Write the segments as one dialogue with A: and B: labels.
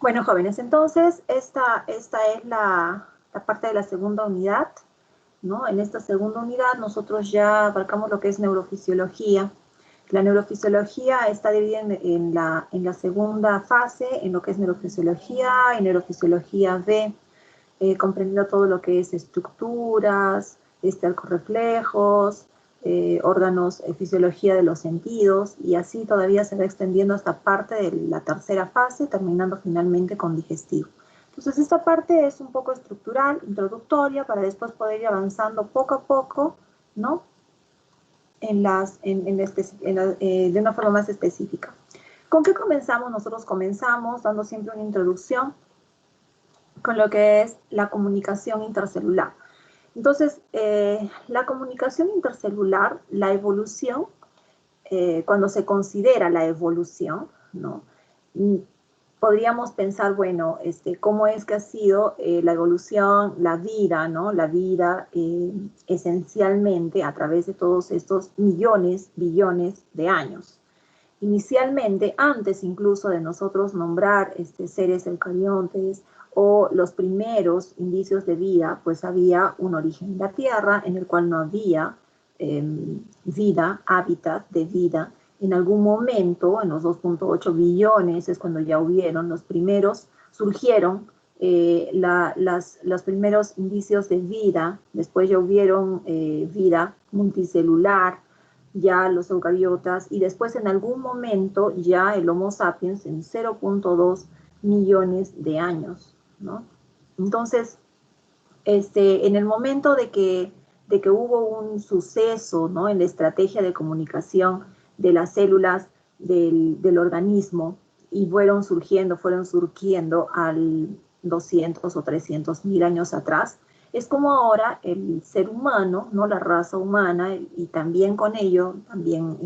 A: Bueno, jóvenes, entonces esta es la parte de la segunda unidad, ¿no? En esta segunda unidad nosotros ya abarcamos lo que es neurofisiología. La neurofisiología está dividida en la segunda fase, en lo que es neurofisiología y neurofisiología B, comprendiendo todo lo que es estructuras, arcorreflejos, órganos, fisiología de los sentidos, y así todavía se va extendiendo hasta parte de la tercera fase, terminando finalmente con digestivo. Entonces esta parte es un poco estructural, introductoria, para después poder ir avanzando poco a poco, ¿no? De una forma más específica. ¿Con qué comenzamos? Nosotros comenzamos dando siempre una introducción con lo que es la comunicación intercelular. Entonces, la comunicación intercelular, la evolución, cuando se considera la evolución, ¿no? Podríamos pensar, bueno, cómo es que ha sido la evolución, la vida, ¿no? La vida esencialmente a través de todos estos millones, billones de años. Inicialmente, antes incluso de nosotros nombrar seres eucariontes o los primeros indicios de vida, pues había un origen en la Tierra en el cual no había vida, hábitat de vida. En algún momento, en los 2.8 billones, es cuando ya hubieron los primeros, surgieron los primeros indicios de vida. Después ya hubieron vida multicelular, ya los eucariotas, y después en algún momento ya el Homo sapiens en 0.2 millones de años, ¿no? Entonces, en el momento de que hubo un suceso, ¿no? En la estrategia de comunicación de las células del organismo, y fueron surgiendo al 200 o 300 mil años atrás, es como ahora el ser humano, ¿no? La raza humana, y también con ello, también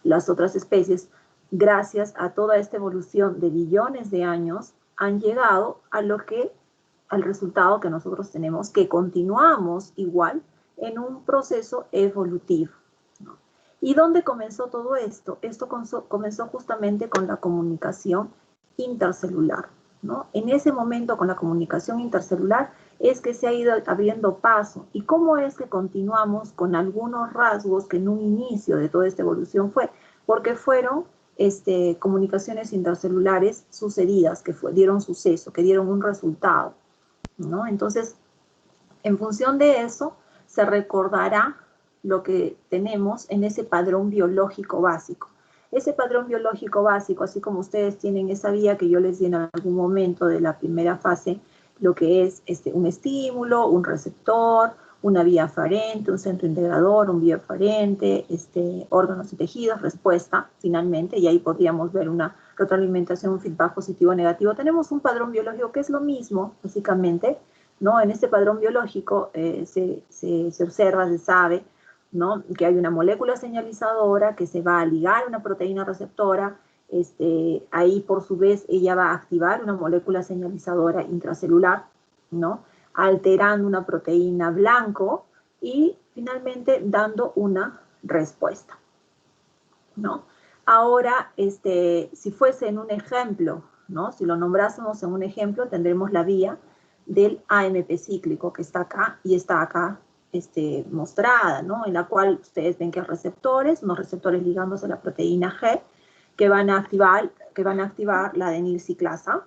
A: las otras especies, gracias a toda esta evolución de billones de años, han llegado al resultado que nosotros tenemos, que continuamos igual en un proceso evolutivo, ¿no? ¿Y dónde comenzó todo esto? Esto comenzó justamente con la comunicación intercelular, ¿no? En ese momento, con la comunicación intercelular, es que se ha ido abriendo paso. ¿Y cómo es que continuamos con algunos rasgos que en un inicio de toda esta evolución fue? Porque fueron comunicaciones intercelulares sucedidas, que dieron suceso, que dieron un resultado, ¿no? Entonces, en función de eso, se recordará lo que tenemos en ese padrón biológico básico. Ese padrón biológico básico, así como ustedes tienen esa vía que yo les di en algún momento de la primera fase, lo que es un estímulo, un receptor, una vía aferente, un centro integrador, un vía aferente, órganos y tejidos, respuesta, finalmente, y ahí podríamos ver una retroalimentación, un feedback positivo o negativo. Tenemos un padrón biológico que es lo mismo, básicamente, ¿no? En este padrón biológico se observa, se sabe, ¿no? Que hay una molécula señalizadora que se va a ligar a una proteína receptora. Ahí por su vez ella va a activar una molécula señalizadora intracelular, ¿no? Alterando una proteína blanco y finalmente dando una respuesta, ¿no? Ahora, si fuese en un ejemplo, ¿no? Si lo nombrásemos en un ejemplo, tendremos la vía del AMP cíclico que está acá y está acá mostrada, ¿no? En la cual ustedes ven que hay receptores, unos receptores ligándose a la proteína G, que van a activar la adenilciclasa,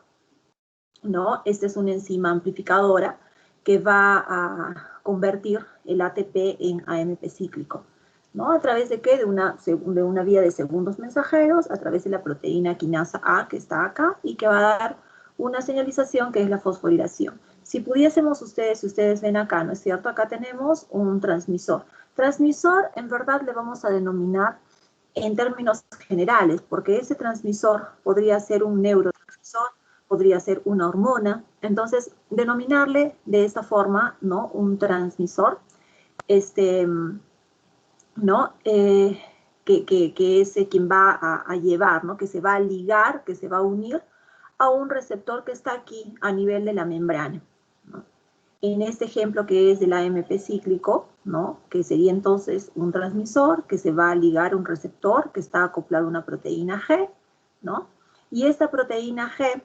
A: ¿no? Esta es una enzima amplificadora que va a convertir el ATP en AMP cíclico, ¿no? ¿A través de qué? De una vía de segundos mensajeros, a través de la proteína quinasa A que está acá y que va a dar una señalización que es la fosforilación. Si pudiésemos si ustedes ven acá, ¿no es cierto? Acá tenemos un transmisor. Transmisor, en verdad, le vamos a denominar en términos generales, porque ese transmisor podría ser un neurotransmisor, podría ser una hormona. Entonces, denominarle de esta forma, ¿no? Un transmisor, ¿no? Que es quien va a llevar, ¿no? Que se va a ligar, que se va a unir a un receptor que está aquí a nivel de la membrana, ¿no? En este ejemplo que es del AMP cíclico, ¿no? Que sería entonces un transmisor que se va a ligar a un receptor que está acoplado a una proteína G, ¿no? Y esta proteína G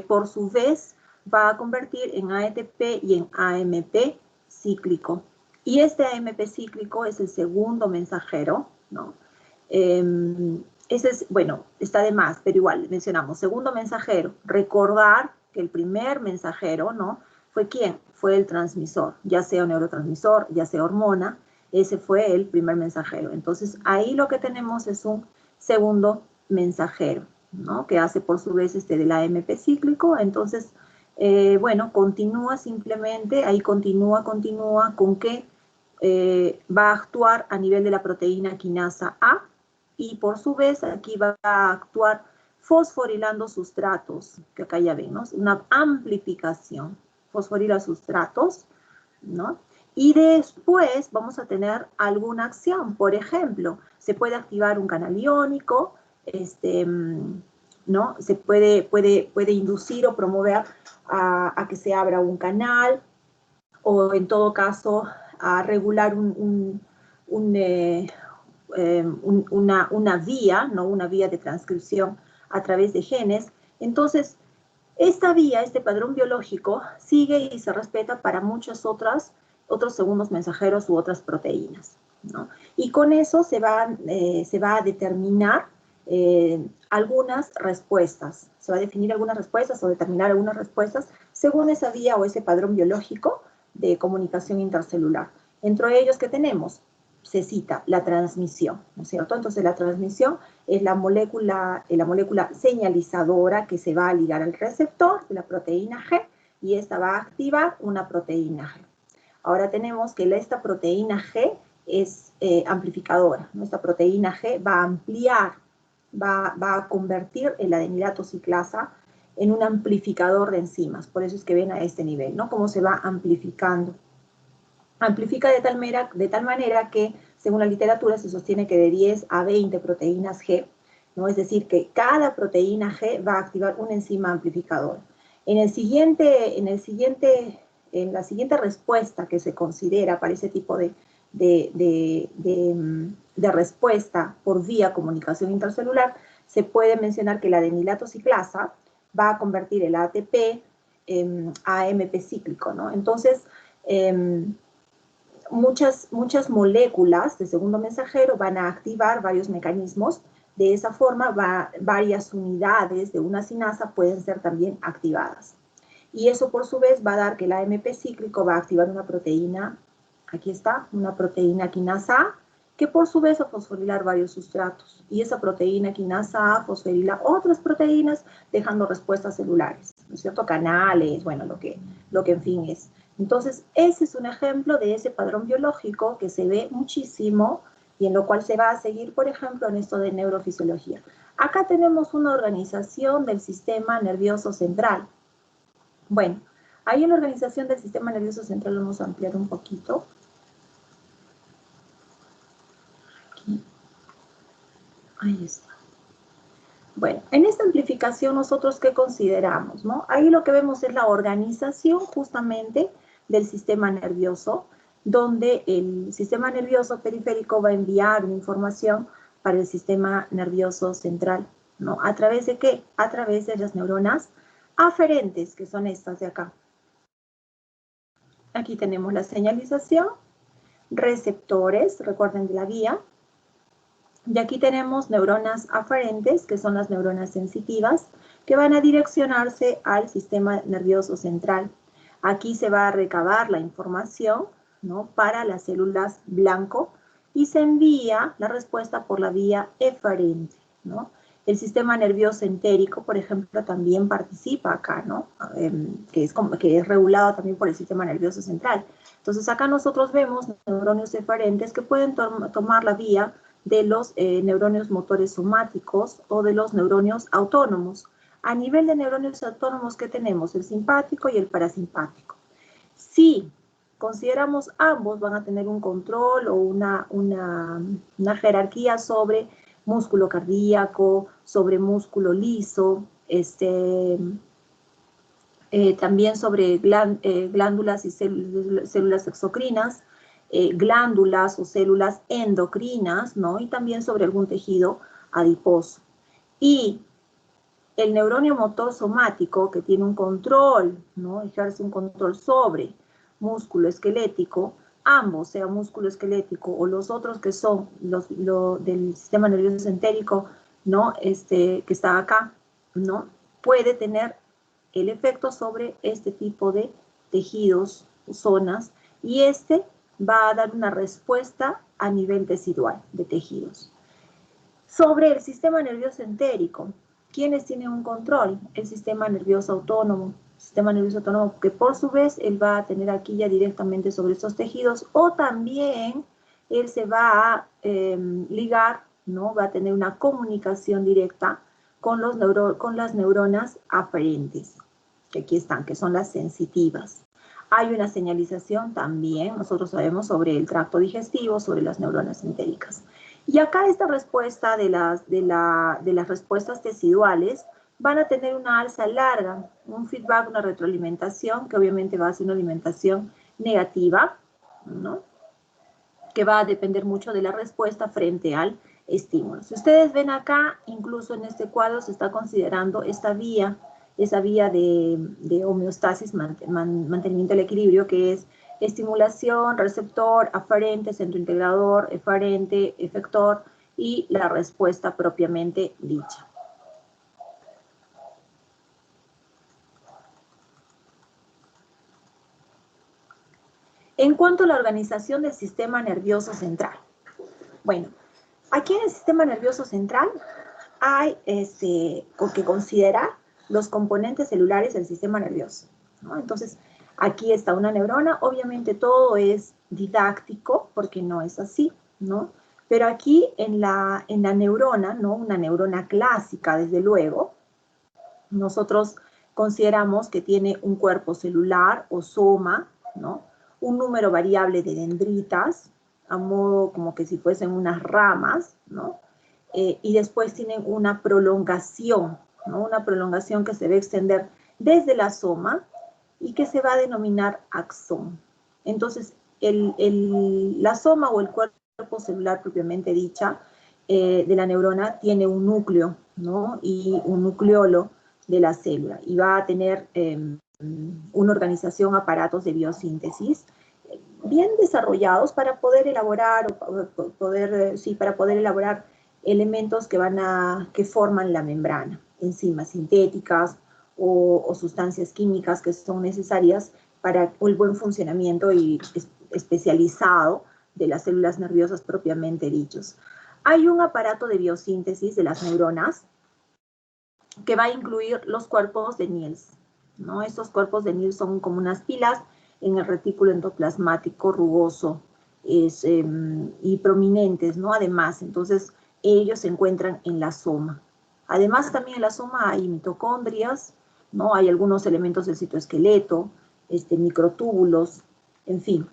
A: por su vez, va a convertir en ATP y en AMP cíclico. Y este AMP cíclico es el segundo mensajero, ¿no? Ese es, bueno, está de más, pero igual mencionamos, segundo mensajero. Recordar que el primer mensajero, ¿no? ¿Fue quién? Fue el transmisor, ya sea un neurotransmisor, ya sea hormona, ese fue el primer mensajero. Entonces, ahí lo que tenemos es un segundo mensajero, ¿no? Que hace por su vez del AMP cíclico. Entonces, bueno, continúa simplemente, ahí continúa con que va a actuar a nivel de la proteína quinasa A, y por su vez aquí va a actuar fosforilando sustratos, que acá ya ven, ¿no? Una amplificación, fosforila sustratos, ¿no? Y después vamos a tener alguna acción. Por ejemplo, se puede activar un canal iónico, ¿no? Se puede inducir o promover a que se abra un canal, o en todo caso a regular una vía, ¿no? Una vía de transcripción a través de genes. Entonces, esta vía, este padrón biológico, sigue y se respeta para muchos otros segundos mensajeros u otras proteínas, ¿no? Y con eso se va a determinar algunas respuestas. Se va a definir algunas respuestas o determinar algunas respuestas según esa vía o ese padrón biológico de comunicación intercelular. Entre ellos, ¿qué tenemos? Se cita la transmisión, ¿no es cierto? Entonces, la transmisión es la molécula señalizadora que se va a ligar al receptor de la proteína G, y esta va a activar una proteína G. Ahora tenemos que esta proteína G es amplificadora, ¿no? Esta proteína G va a ampliar, va a convertir el adenilato ciclasa en un amplificador de enzimas. Por eso es que ven a este nivel, ¿no? Cómo se va amplificando. Amplifica de tal manera que, según la literatura, se sostiene que de 10 a 20 proteínas G, ¿no? Es decir, que cada proteína G va a activar una enzima amplificadora. En la siguiente respuesta que se considera para ese tipo de respuesta por vía comunicación intercelular, se puede mencionar que la adenilato ciclasa va a convertir el ATP en AMP cíclico, ¿no? Entonces, muchas moléculas de segundo mensajero van a activar varios mecanismos. De esa forma, varias unidades de una sinasa pueden ser también activadas. Y eso, por su vez, va a dar que el AMP cíclico va a activar una proteína, aquí está, una proteína quinasa A, que por su vez va a fosforilar varios sustratos. Y esa proteína quinasa A fosforila otras proteínas, dejando respuestas celulares, ¿no es cierto? Canales, bueno, lo que en fin es. Entonces, ese es un ejemplo de ese padrón biológico que se ve muchísimo y en lo cual se va a seguir, por ejemplo, en esto de neurofisiología. Acá tenemos una organización del sistema nervioso central. Bueno, ahí en la organización del sistema nervioso central lo vamos a ampliar un poquito. Aquí. Ahí está. Bueno, en esta amplificación nosotros ¿qué consideramos, no? Ahí lo que vemos es la organización justamente del sistema nervioso, donde el sistema nervioso periférico va a enviar una información para el sistema nervioso central, ¿no? ¿A través de qué? A través de las neuronas aferentes, que son estas de acá. Aquí tenemos la señalización, receptores, recuerden de la guía, y aquí tenemos neuronas aferentes, que son las neuronas sensitivas, que van a direccionarse al sistema nervioso central. Aquí se va a recabar la información, ¿no? Para las células blanco y se envía la respuesta por la vía eferente, ¿no? El sistema nervioso entérico, por ejemplo, también participa acá, ¿no? Que es regulado también por el sistema nervioso central. Entonces, acá nosotros vemos neurones eferentes que pueden tomar la vía de los neurones motores somáticos o de los neurones autónomos. A nivel de neurones autónomos, ¿qué tenemos? El simpático y el parasimpático. Si consideramos ambos, van a tener un control o una jerarquía sobre músculo cardíaco, sobre músculo liso, también sobre glándulas y células exocrinas, glándulas o células endocrinas, ¿no? Y también sobre algún tejido adiposo. Y el neuronio motor somático, que tiene un control, ¿no? Ejerce un control sobre músculo esquelético, ambos, sea músculo esquelético o los otros que son del sistema nervioso entérico, ¿no? Que está acá, ¿no? Puede tener el efecto sobre este tipo de tejidos, zonas, y va a dar una respuesta a nivel tecidual de tejidos. Sobre el sistema nervioso entérico, ¿quiénes tienen un control? El sistema nervioso autónomo, que por su vez él va a tener aquí ya directamente sobre estos tejidos, o también él se va a ligar, ¿no? Va a tener una comunicación directa con las neuronas aferentes, que aquí están, que son las sensitivas. Hay una señalización también, nosotros sabemos, sobre el tracto digestivo, sobre las neuronas entéricas. Y acá esta respuesta de las respuestas teciduales van a tener una alza larga, un feedback, una retroalimentación, que obviamente va a ser una alimentación negativa, ¿no? Que va a depender mucho de la respuesta frente al estímulo. Si ustedes ven acá, incluso en este cuadro se está considerando esa vía de homeostasis, mantenimiento del equilibrio, que es estimulación, receptor, aferente, centro integrador, eferente, efector y la respuesta propiamente dicha. En cuanto a la organización del sistema nervioso central. Bueno, aquí en el sistema nervioso central hay que considerar los componentes celulares del sistema nervioso, ¿no? Entonces, aquí está una neurona, obviamente todo es didáctico, porque no es así, ¿no? Pero aquí en la neurona, ¿no? Una neurona clásica, desde luego, nosotros consideramos que tiene un cuerpo celular o soma, ¿no? Un número variable de dendritas, a modo como que si fuesen unas ramas, ¿no? Y después tienen una prolongación, ¿no? Una prolongación que se va a extender desde la soma y que se va a denominar axón. Entonces, la soma o el cuerpo celular propiamente dicha de la neurona tiene un núcleo, ¿no? Y un nucleolo de la célula, y va a tener una organización, aparatos de biosíntesis bien desarrollados para poder elaborar, para poder elaborar elementos que forman la membrana, enzimas sintéticas o sustancias químicas que son necesarias para el buen funcionamiento y especializado de las células nerviosas propiamente dichos. Hay un aparato de biosíntesis de las neuronas que va a incluir los cuerpos de Niels, ¿no? Estos cuerpos de Niels son como unas pilas en el retículo endoplasmático rugoso y prominentes, ¿no? Además, entonces, ellos se encuentran en la soma. Además, también en la soma hay mitocondrias, ¿no? Hay algunos elementos del citoesqueleto, microtúbulos, en fin.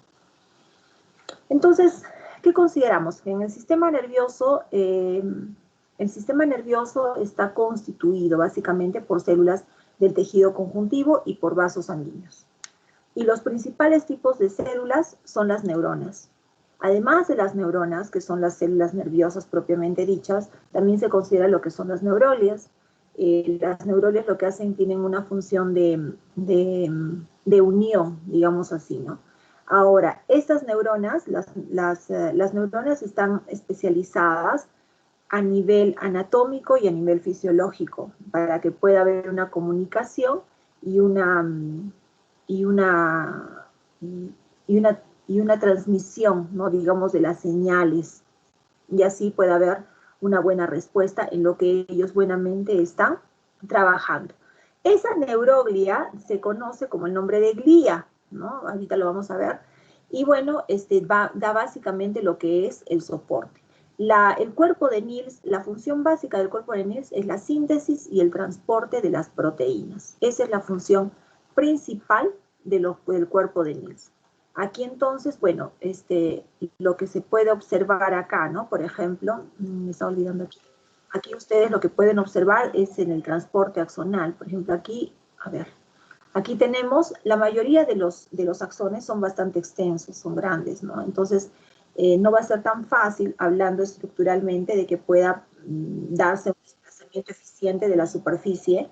A: Entonces, ¿qué consideramos? Que en el sistema nervioso está constituido básicamente por células del tejido conjuntivo y por vasos sanguíneos. Y los principales tipos de células son las neuronas. Además de las neuronas, que son las células nerviosas propiamente dichas, también se considera lo que son las neurolias. Las neurolias lo que hacen, tienen una función de unión, digamos así, ¿no? Ahora, estas neuronas, las neuronas están especializadas a nivel anatómico y a nivel fisiológico, para que pueda haber una comunicación y una transmisión, ¿no? Digamos, de las señales, y así puede haber una buena respuesta en lo que ellos buenamente están trabajando. Esa neuroglia se conoce como el nombre de glía, ¿no? Ahorita lo vamos a ver. Y bueno, da básicamente lo que es el soporte. El cuerpo de Niels, la función básica del cuerpo de Niels es la síntesis y el transporte de las proteínas. Esa es la función principal del cuerpo de Niels. Aquí entonces, bueno, lo que se puede observar acá, ¿no? Por ejemplo, me está olvidando aquí. Aquí ustedes lo que pueden observar es en el transporte axonal. Por ejemplo, aquí, a ver, aquí tenemos, la mayoría de los axones son bastante extensos, son grandes, ¿no? Entonces, no va a ser tan fácil, hablando estructuralmente, de que pueda darse un desplazamiento movimiento eficiente de la superficie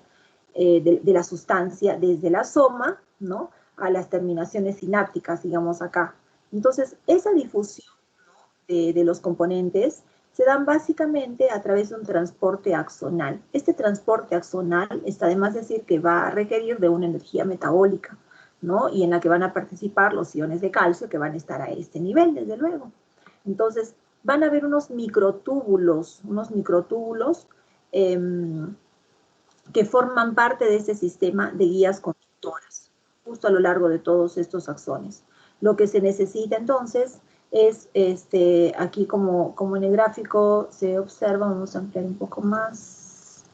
A: de la sustancia desde la soma, ¿no?, a las terminaciones sinápticas, digamos acá. Entonces, esa difusión, ¿no?, de los componentes se dan básicamente a través de un transporte axonal. Este transporte axonal está de más decir que va a requerir de una energía metabólica, ¿no?, y en la que van a participar los iones de calcio que van a estar a este nivel, desde luego. Entonces, van a haber unos microtúbulos que forman parte de este sistema de guías conductoras, justo a lo largo de todos estos axones. Lo que se necesita entonces es, aquí como en el gráfico se observa, vamos a ampliar un poco más.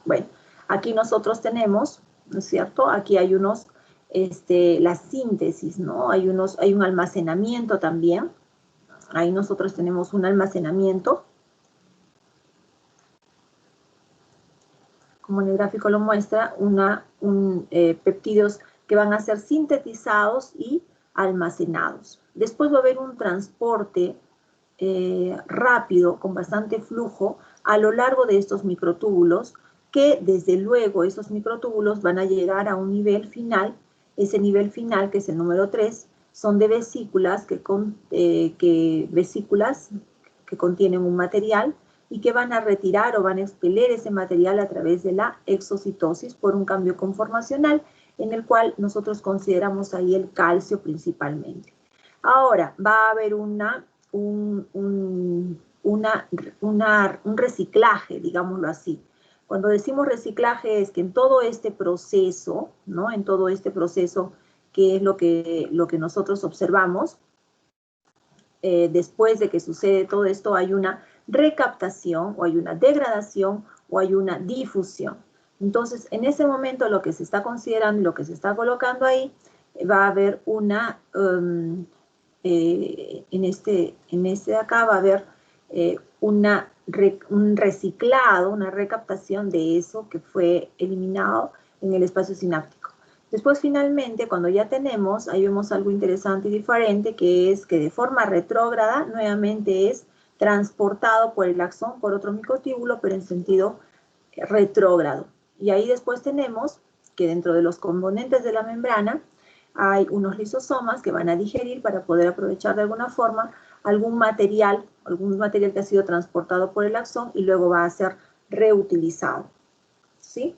A: Bueno, aquí nosotros tenemos, ¿no es cierto? Aquí hay unos, la síntesis, ¿no? Hay un almacenamiento también. Ahí nosotros tenemos un almacenamiento, como en el gráfico lo muestra, peptidos que van a ser sintetizados y almacenados. Después va a haber un transporte rápido, con bastante flujo, a lo largo de estos microtúbulos, que desde luego esos microtúbulos van a llegar a un nivel final. Ese nivel final, que es el número 3, son de vesículas que contienen un material y que van a retirar o van a expeler ese material a través de la exocitosis por un cambio conformacional, en el cual nosotros consideramos ahí el calcio principalmente. Ahora, va a haber un reciclaje, digámoslo así. Cuando decimos reciclaje es que en todo este proceso, ¿no?, en todo este proceso, que es lo que nosotros observamos, después de que sucede todo esto, hay una recaptación, o hay una degradación, o hay una difusión. Entonces, en ese momento, lo que se está considerando, lo que se está colocando ahí, va a haber una, en este de acá va a haber un reciclado, una recaptación de eso que fue eliminado en el espacio sináptico. Después, finalmente, cuando ya tenemos, ahí vemos algo interesante y diferente, que es que de forma retrógrada, nuevamente es transportado por el axón, por otro microtúbulo, pero en sentido retrógrado. Y ahí después tenemos que dentro de los componentes de la membrana hay unos lisosomas que van a digerir para poder aprovechar de alguna forma algún material que ha sido transportado por el axón y luego va a ser reutilizado, ¿sí?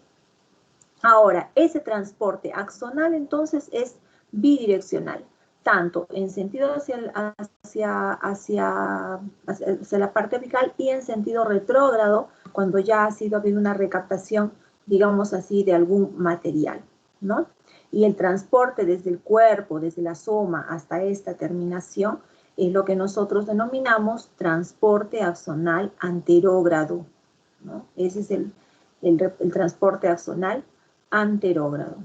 A: Ahora, ese transporte axonal entonces es bidireccional, tanto en sentido hacia la parte apical y en sentido retrógrado, cuando ya ha habido una recaptación, digamos así, de algún material, ¿no? Y el transporte desde el cuerpo, desde la soma hasta esta terminación, es lo que nosotros denominamos transporte axonal anterógrado, ¿no? Ese es el transporte axonal anterógrado.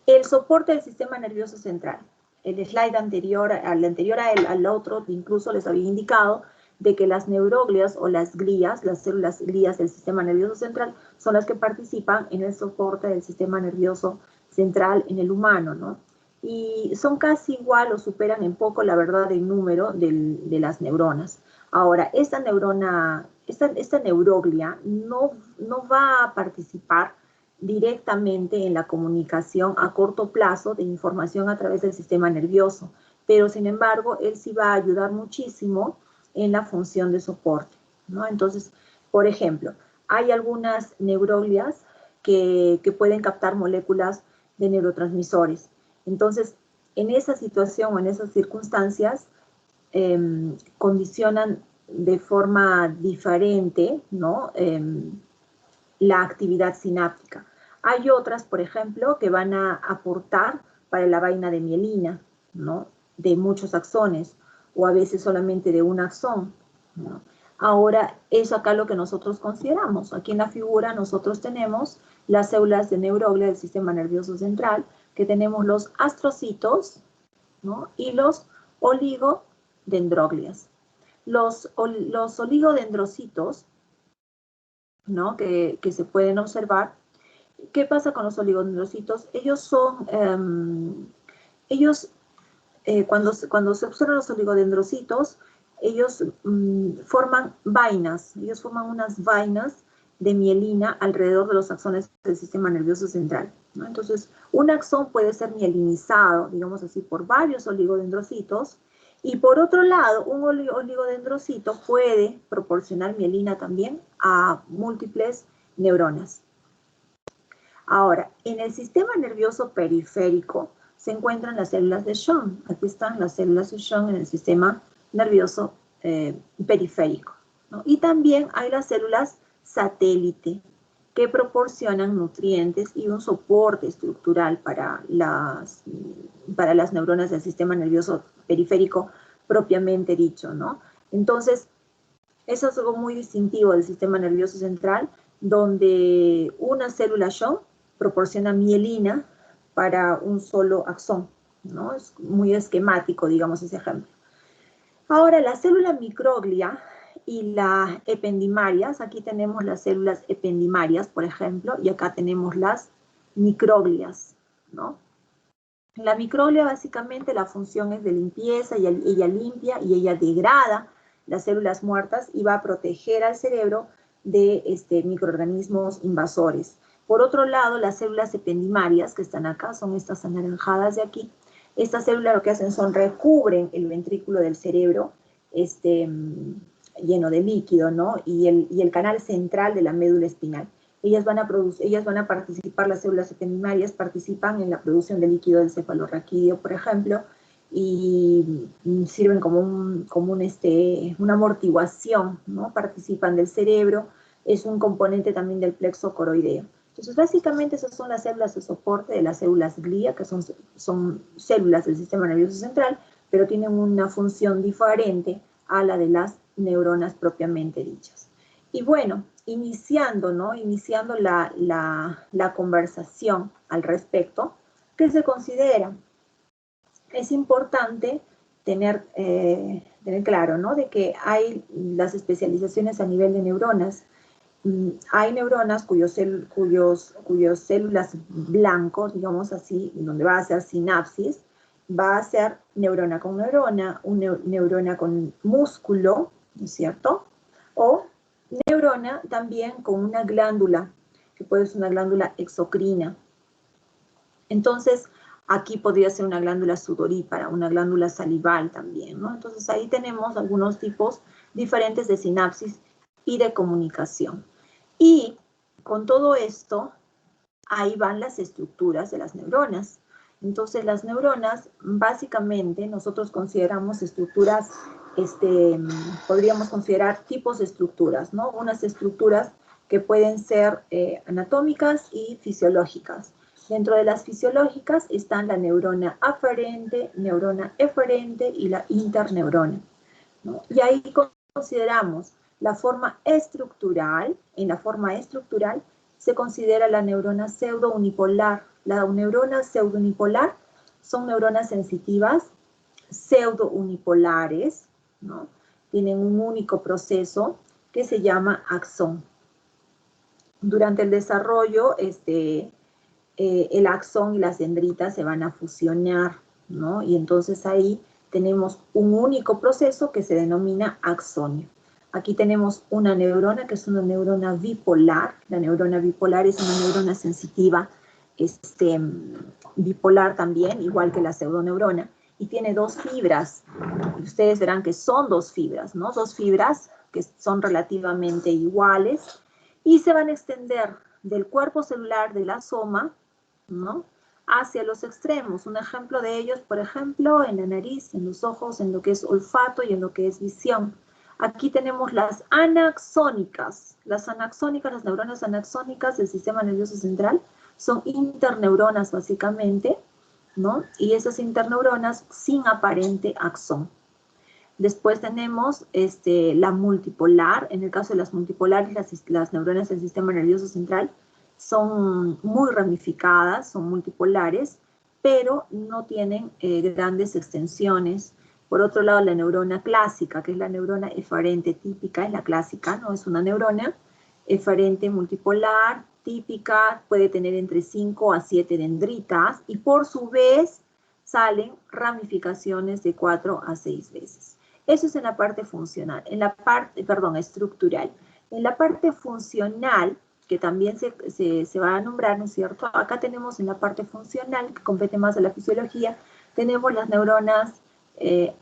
A: El soporte del sistema nervioso central. El slide anterior, al otro, incluso les había indicado de que las neuroglias o las glías, las células glías del sistema nervioso central, son las que participan en el soporte del sistema nervioso central en el humano, ¿no? Y son casi igual o superan en poco, la verdad, el número de las neuronas. Ahora, esta neuroglia no va a participar directamente en la comunicación a corto plazo de información a través del sistema nervioso, pero sin embargo, él sí va a ayudar muchísimo en la función de soporte, ¿no? Entonces, por ejemplo, hay algunas neuroglias que pueden captar moléculas de neurotransmisores. Entonces, en esa situación o en esas circunstancias, condicionan de forma diferente, ¿no?, la actividad sináptica. Hay otras, por ejemplo, que van a aportar para la vaina de mielina, ¿no?, de muchos axones, o a veces solamente de un axón, ¿no? Ahora, eso acá lo que nosotros consideramos. Aquí en la figura nosotros tenemos las células de neuroglia del sistema nervioso central, que tenemos los astrocitos, ¿no?, y los oligodendroglias. Los oligodendrocitos, ¿no?, que se pueden observar. ¿Qué pasa con los oligodendrocitos? Ellos cuando se observan los oligodendrocitos, ellos forman vainas, ellos forman unas vainas de mielina alrededor de los axones del sistema nervioso central, ¿no? Entonces, un axón puede ser mielinizado, digamos así, por varios oligodendrocitos, y por otro lado, un oligodendrocito puede proporcionar mielina también a múltiples neuronas. Ahora, en el sistema nervioso periférico se encuentran las células de Schwann. Aquí están las células de Schwann en el sistema nervioso periférico, ¿no? Y también hay las células satélite que proporcionan nutrientes y un soporte estructural para las neuronas del sistema nervioso periférico propiamente dicho, ¿no? Entonces, eso es algo muy distintivo del sistema nervioso central, donde una célula Schwann proporciona mielina para un solo axón, ¿no? Es muy esquemático, digamos, ese ejemplo. Ahora, la célula microglia y las ependimarias, aquí tenemos las células ependimarias, por ejemplo, y acá tenemos las microglias, ¿no? La microglia, básicamente, la función es de limpieza, y ella limpia y ella degrada las células muertas y va a proteger al cerebro de microorganismos invasores. Por otro lado, las células ependimarias, que están acá, son estas anaranjadas de aquí. Estas células lo que hacen son recubren el ventrículo del cerebro lleno de líquido, ¿no? Y el canal central de la médula espinal. Ellas van a participar, las células ependimarias participan en la producción de líquido del cefalorraquídeo, por ejemplo, y sirven como una amortiguación, ¿no? Participan del cerebro, es un componente también del plexo coroideo. Entonces, básicamente esas son las células de soporte de las células glia, que son células del sistema nervioso central, pero tienen una función diferente a la de las neuronas propiamente dichas. Y bueno, iniciando la conversación al respecto, ¿qué se considera? Es importante tener claro, ¿no?, de que hay las especializaciones a nivel de neuronas. Hay neuronas cuyos células blancos, digamos así, donde va a ser sinapsis, va a ser neurona con neurona, neurona con músculo, ¿no es cierto? O neurona también con una glándula, que puede ser una glándula exocrina. Entonces, aquí podría ser una glándula sudorípara, una glándula salival también, ¿no? Entonces, ahí tenemos algunos tipos diferentes de sinapsis y de comunicación. Y con todo esto, ahí van las estructuras de las neuronas. Entonces, las neuronas, básicamente, nosotros consideramos estructuras, podríamos considerar tipos de estructuras, ¿no? Unas estructuras que pueden ser anatómicas y fisiológicas. Dentro de las fisiológicas están la neurona aferente, neurona eferente y la interneurona, ¿no? Y ahí consideramos la forma estructural. En la forma estructural se considera la neurona pseudounipolar. La neurona pseudounipolar son neuronas sensitivas pseudounipolares, ¿no? Tienen un único proceso que se llama axón. Durante el desarrollo, el axón y las dendritas se van a fusionar, ¿no? Y entonces ahí tenemos un único proceso que se denomina axonio. Aquí tenemos una neurona que es una neurona bipolar. La neurona bipolar es una neurona sensitiva bipolar también, igual que la pseudoneurona, y tiene dos fibras. Ustedes verán que son dos fibras, ¿no? Dos fibras que son relativamente iguales y se van a extender del cuerpo celular de la soma, ¿no?, hacia los extremos. Un ejemplo de ellos, por ejemplo, en la nariz, en los ojos, en lo que es olfato y en lo que es visión. Aquí tenemos las anaxónicas. Las neuronas anaxónicas del sistema nervioso central son interneuronas básicamente, ¿no? Y esas interneuronas sin aparente axón. Después tenemos la multipolar. En el caso de las multipolares, las neuronas del sistema nervioso central son muy ramificadas, son multipolares, pero no tienen grandes extensiones. Por otro lado, la neurona clásica, que es la neurona eferente típica, es la clásica, ¿no? Es una neurona eferente multipolar, típica, puede tener entre 5 a 7 dendritas, y por su vez salen ramificaciones de 4 a 6 veces. Eso es en la parte funcional, en la parte, perdón, estructural. En la parte funcional, que también se va a nombrar, ¿no es cierto? Acá tenemos en la parte funcional, que compete más a la fisiología, tenemos las neuronas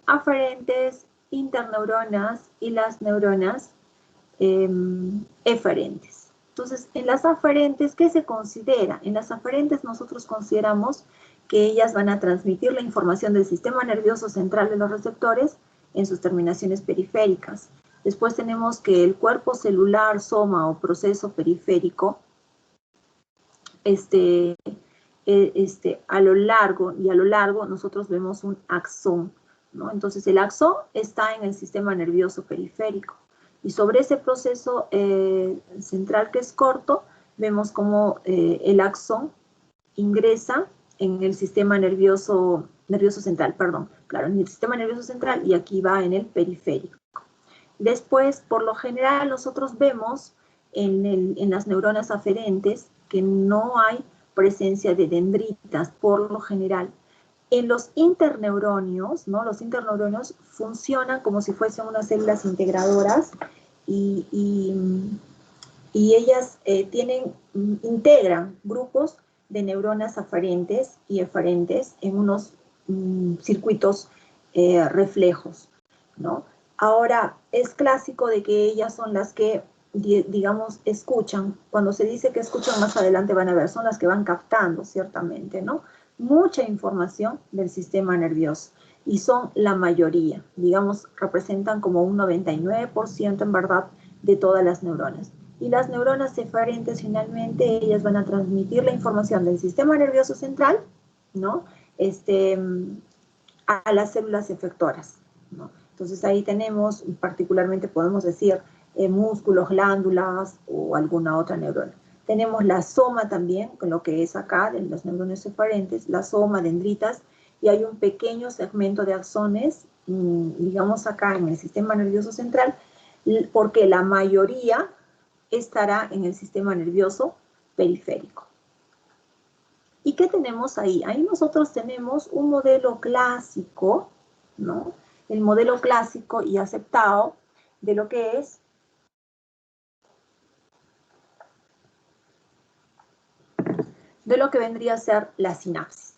A: aferentes, interneuronas y las neuronas eferentes. Entonces, en las aferentes, ¿qué se considera? En las aferentes nosotros consideramos que ellas van a transmitir la información del sistema nervioso central de los receptores en sus terminaciones periféricas. Después tenemos que el cuerpo celular, soma o proceso periférico, a lo largo nosotros vemos un axón, ¿no? Entonces el axón está en el sistema nervioso periférico. Y sobre ese proceso central que es corto, vemos cómo el axón ingresa en el sistema nervioso central, claro, en el sistema nervioso central y aquí va en el periférico. Después, por lo general, nosotros vemos en las neuronas aferentes que no hay presencia de dendritas, por lo general. En los interneuronios, ¿no? Los interneuronios funcionan como si fuesen unas células integradoras y ellas integran grupos de neuronas aferentes y eferentes en unos circuitos reflejos, ¿no? Ahora, es clásico de que ellas son las que, digamos, escuchan. Cuando se dice que escuchan, más adelante van a ver, son las que van captando, ciertamente, ¿no? Mucha información del sistema nervioso. Y son la mayoría, digamos, representan como un 99% en verdad de todas las neuronas. Y las neuronas eferentes, finalmente, ellas van a transmitir la información del sistema nervioso central, ¿no? A las células efectoras, ¿no? Entonces ahí tenemos, particularmente podemos decir, músculos, glándulas o alguna otra neurona. Tenemos la soma también, con lo que es acá, de los neurones eferentes, la soma, dendritas, y hay un pequeño segmento de axones, digamos acá en el sistema nervioso central, porque la mayoría estará en el sistema nervioso periférico. ¿Y qué tenemos ahí? Ahí nosotros tenemos un modelo clásico, ¿no? El modelo clásico y aceptado de lo que es de lo que vendría a ser la sinapsis.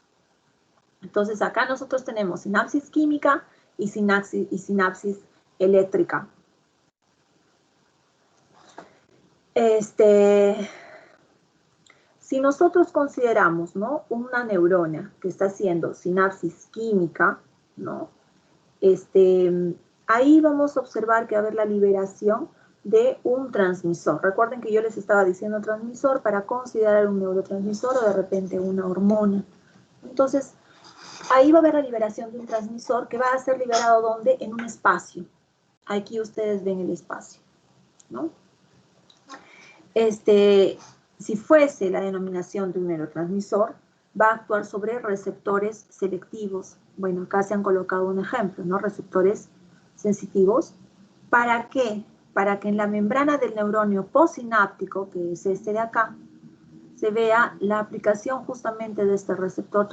A: Entonces acá nosotros tenemos sinapsis química y sinapsis eléctrica. Si nosotros consideramos, ¿no?, una neurona que está haciendo sinapsis química, ¿no?, ahí vamos a observar que va a haber la liberación de un transmisor. Recuerden que yo les estaba diciendo transmisor para considerar un neurotransmisor o de repente una hormona. Entonces, ahí va a haber la liberación de un transmisor que va a ser liberado ¿dónde? En un espacio. Aquí ustedes ven el espacio, ¿no? Si fuese la denominación de un neurotransmisor, va a actuar sobre receptores selectivos. Bueno, acá se han colocado un ejemplo, ¿no? Receptores sensitivos. ¿Para qué? Para que en la membrana del neuronio postsináptico, que es este de acá, se vea la aplicación justamente de este receptor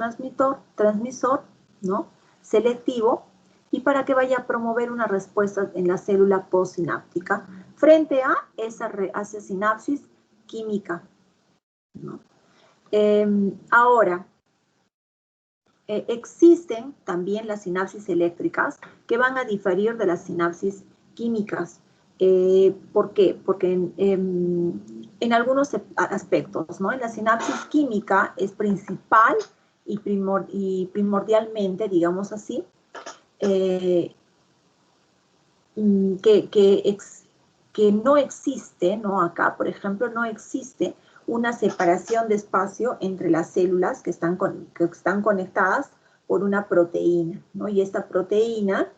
A: transmisor, ¿no?, selectivo, y para que vaya a promover una respuesta en la célula postsináptica frente a esa sinapsis química, ¿no? Ahora, existen también las sinapsis eléctricas que van a diferir de las sinapsis químicas. ¿Por qué? Porque en algunos aspectos, ¿no? En la sinapsis química es principal y primordialmente, digamos así, que no existe, ¿no? Acá, por ejemplo, no existe una separación de espacio entre las células que están conectadas por una proteína, ¿no? Y esta proteína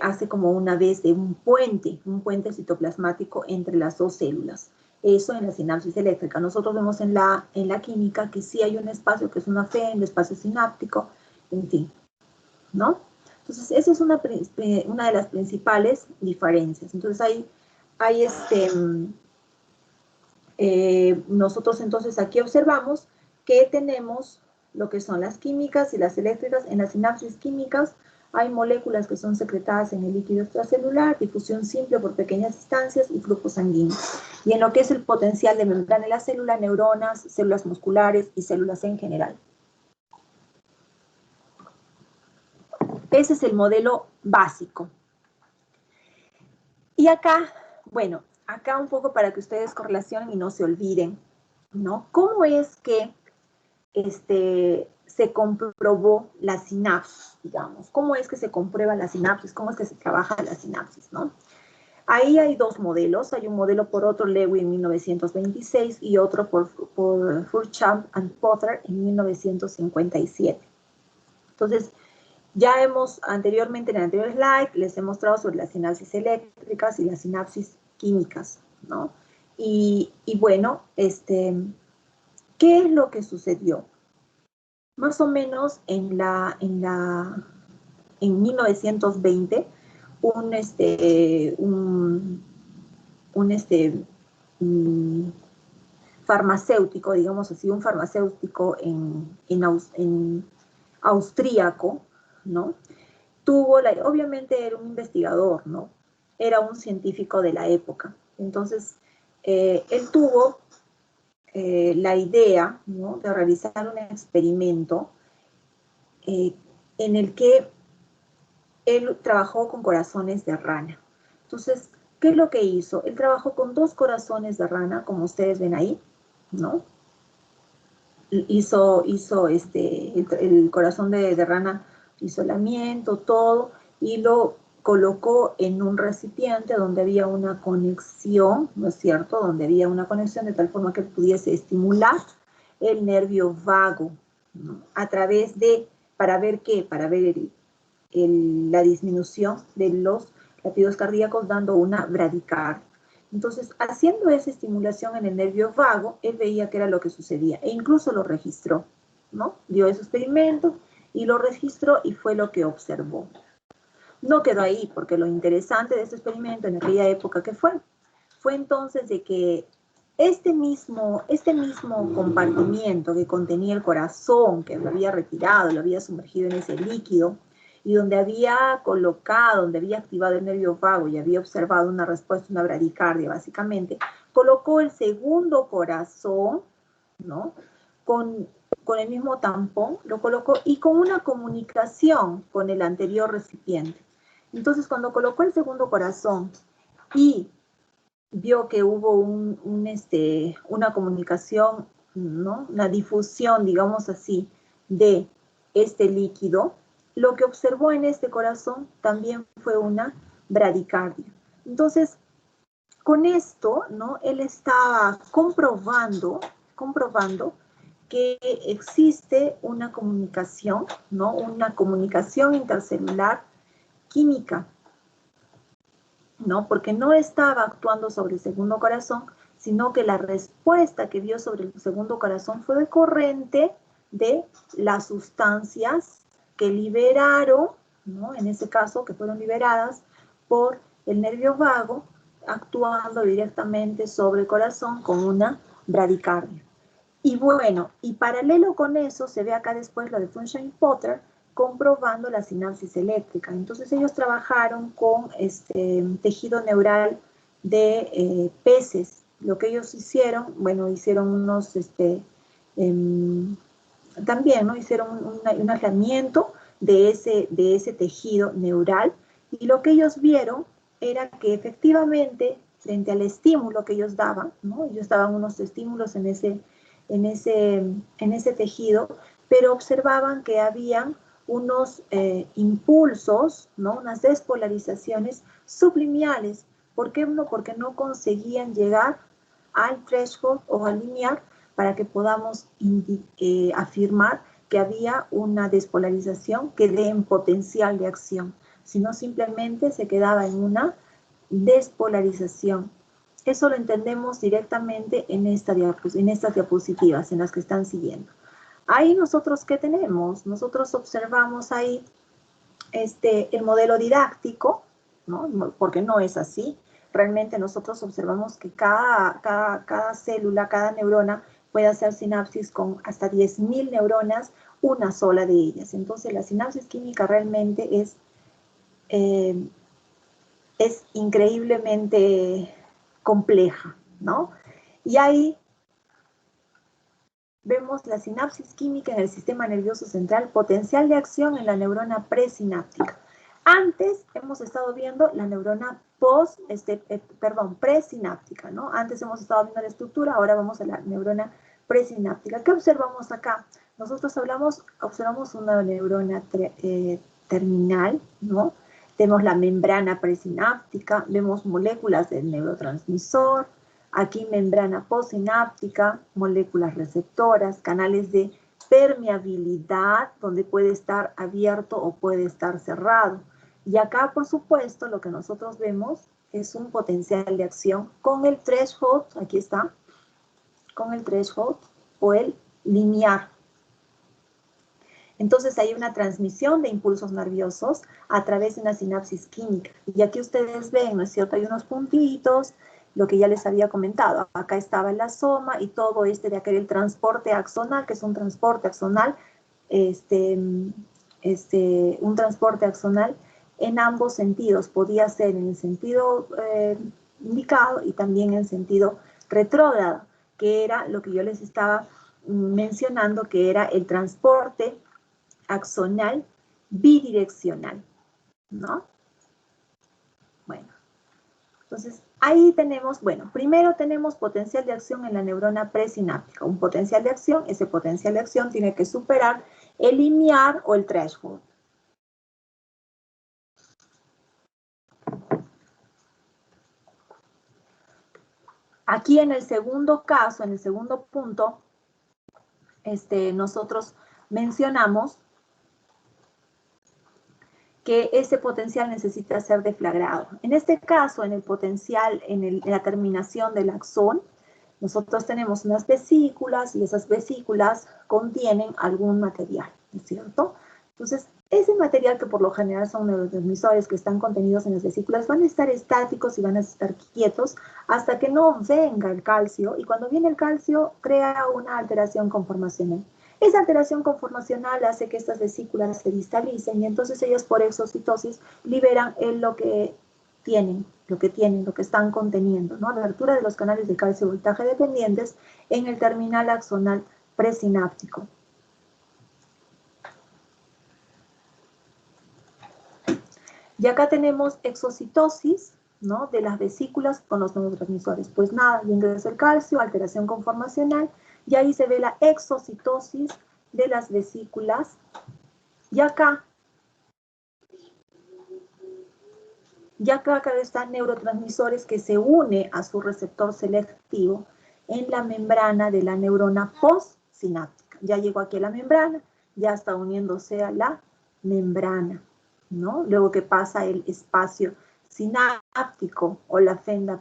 A: hace como una vez de un puente citoplasmático entre las dos células. Eso en la sinapsis eléctrica. Nosotros vemos en la química que sí hay un espacio que es una FE, el espacio sináptico, en fin, ¿no? Entonces, esa es una de las principales diferencias. Entonces, nosotros entonces aquí observamos que tenemos lo que son las químicas y las eléctricas. En las sinapsis químicas hay moléculas que son secretadas en el líquido extracelular, difusión simple por pequeñas distancias y flujo sanguíneo. Y en lo que es el potencial de membrana de la célula, neuronas, células musculares y células en general. Ese es el modelo básico. Y acá, bueno, acá un poco para que ustedes correlacionen y no se olviden, ¿no? ¿Cómo es que se comprobó la sinapsis, digamos? ¿Cómo es que se comprueba la sinapsis? ¿Cómo es que se trabaja la sinapsis, no? Ahí hay dos modelos. Hay un modelo por Otto Lewin en 1926 y otro por Furchamp and Potter en 1957. Entonces, ya hemos anteriormente, en el anterior slide, les he mostrado sobre las sinapsis eléctricas y las sinapsis químicas, ¿no? Y bueno, ¿qué es lo que sucedió? Más o menos en 1920, un farmacéutico, digamos así, un farmacéutico en austríaco, ¿no? Obviamente era un investigador, ¿no? Era un científico de la época. Entonces, él tuvo la idea, ¿no?, de realizar un experimento en el que él trabajó con corazones de rana. Entonces, ¿qué es lo que hizo? Él trabajó con 2 corazones de rana, como ustedes ven ahí, ¿no? Hizo el corazón de rana, isolamiento, todo, y lo colocó en un recipiente donde había una conexión, ¿no es cierto? Donde había una conexión de tal forma que pudiese estimular el nervio vago, ¿no? A través de, ¿para ver qué? Para ver la disminución de los latidos cardíacos dando una bradicardia. Entonces, haciendo esa estimulación en el nervio vago, él veía que era lo que sucedía e incluso lo registró, ¿no? Dio ese experimento y lo registró y fue lo que observó. No quedó ahí, porque lo interesante de este experimento en aquella época que fue entonces de que este mismo compartimiento que contenía el corazón, que lo había retirado, lo había sumergido en ese líquido, y donde había colocado, donde había activado el nervio vago y había observado una respuesta, una bradicardia básicamente, colocó el segundo corazón, ¿no? Con el mismo tampón, lo colocó y con una comunicación con el anterior recipiente. Entonces, cuando colocó el segundo corazón y vio que hubo una comunicación, ¿no?, una difusión, digamos así, de este líquido, lo que observó en este corazón también fue una bradicardia. Entonces, con esto, ¿no?, él estaba comprobando que existe una comunicación, ¿no?, una comunicación intercelular química, ¿no? Porque no estaba actuando sobre el segundo corazón, sino que la respuesta que vio sobre el segundo corazón fue decorrente de las sustancias que liberaron, ¿no?, en ese caso, que fueron liberadas por el nervio vago, actuando directamente sobre el corazón con una bradicardia. Y bueno, y paralelo con eso se ve acá después lo de Furchamp y Potter, comprobando la sinapsis eléctrica. Entonces ellos trabajaron con tejido neural de peces. Lo que ellos hicieron, bueno, hicieron unos, también, ¿no?, hicieron un aislamiento de ese tejido neural, y lo que ellos vieron era que efectivamente, frente al estímulo que ellos daban, ¿no?, ellos daban unos estímulos en ese tejido, pero observaban que habían unos impulsos, ¿no?, unas despolarizaciones subliminales. ¿Por qué no? Porque no conseguían llegar al threshold o al linear para que podamos afirmar que había una despolarización que dé en potencial de acción, sino simplemente se quedaba en una despolarización. Eso lo entendemos directamente en estas diapositivas, en las que están siguiendo. Ahí nosotros, ¿qué tenemos? Nosotros observamos ahí el modelo didáctico, ¿no?, porque no es así. Realmente nosotros observamos que cada célula, cada neurona puede hacer sinapsis con hasta 10.000 neuronas, una sola de ellas. Entonces la sinapsis química realmente es increíblemente compleja, ¿no? Y ahí vemos la sinapsis química en el sistema nervioso central, potencial de acción en la neurona presináptica. Antes hemos estado viendo la neurona presináptica, ¿no? Antes hemos estado viendo la estructura, ahora vamos a la neurona presináptica. ¿Qué observamos acá? Nosotros observamos una neurona terminal, ¿no? Tenemos la membrana presináptica, vemos moléculas del neurotransmisor, aquí membrana postsináptica, moléculas receptoras, canales de permeabilidad, donde puede estar abierto o puede estar cerrado. Y acá, por supuesto, lo que nosotros vemos es un potencial de acción con el threshold, aquí está, con el threshold o el linear. Entonces hay una transmisión de impulsos nerviosos a través de una sinapsis química. Y aquí ustedes ven, ¿no es cierto? Hay unos puntitos, lo que ya les había comentado. Acá estaba el asoma y todo de aquel el transporte axonal, que es un transporte axonal, un transporte axonal en ambos sentidos. Podía ser en el sentido indicado y también en sentido retrógrado, que era lo que yo les estaba mencionando, que era el transporte axonal bidireccional, ¿no? Bueno, entonces ahí tenemos, bueno, primero tenemos potencial de acción en la neurona presináptica. Un potencial de acción, ese potencial de acción tiene que superar el linear o el threshold. Aquí en el segundo caso, en el segundo punto, nosotros mencionamos que ese potencial necesita ser deflagrado. En este caso, en el potencial, en la terminación del axón, nosotros tenemos unas vesículas y esas vesículas contienen algún material, ¿no es cierto? Entonces, ese material que por lo general son neurotransmisores que están contenidos en las vesículas van a estar estáticos y van a estar quietos hasta que no venga el calcio, y cuando viene el calcio crea una alteración conformacional. Esa alteración conformacional hace que estas vesículas se distalicen y entonces ellas por exocitosis liberan lo que tienen, lo que están conteniendo, ¿no? La abertura de los canales de calcio voltaje dependientes en el terminal axonal presináptico. Y acá tenemos exocitosis, ¿no? De las vesículas con los neurotransmisores. Pues nada, ingresa el calcio, alteración conformacional, y ahí se ve la exocitosis de las vesículas. Y acá están neurotransmisores que se une a su receptor selectivo en la membrana de la neurona postsináptica. Ya llegó aquí a la membrana, ya está uniéndose a la membrana, ¿no? Luego que pasa el espacio sináptico o la fenda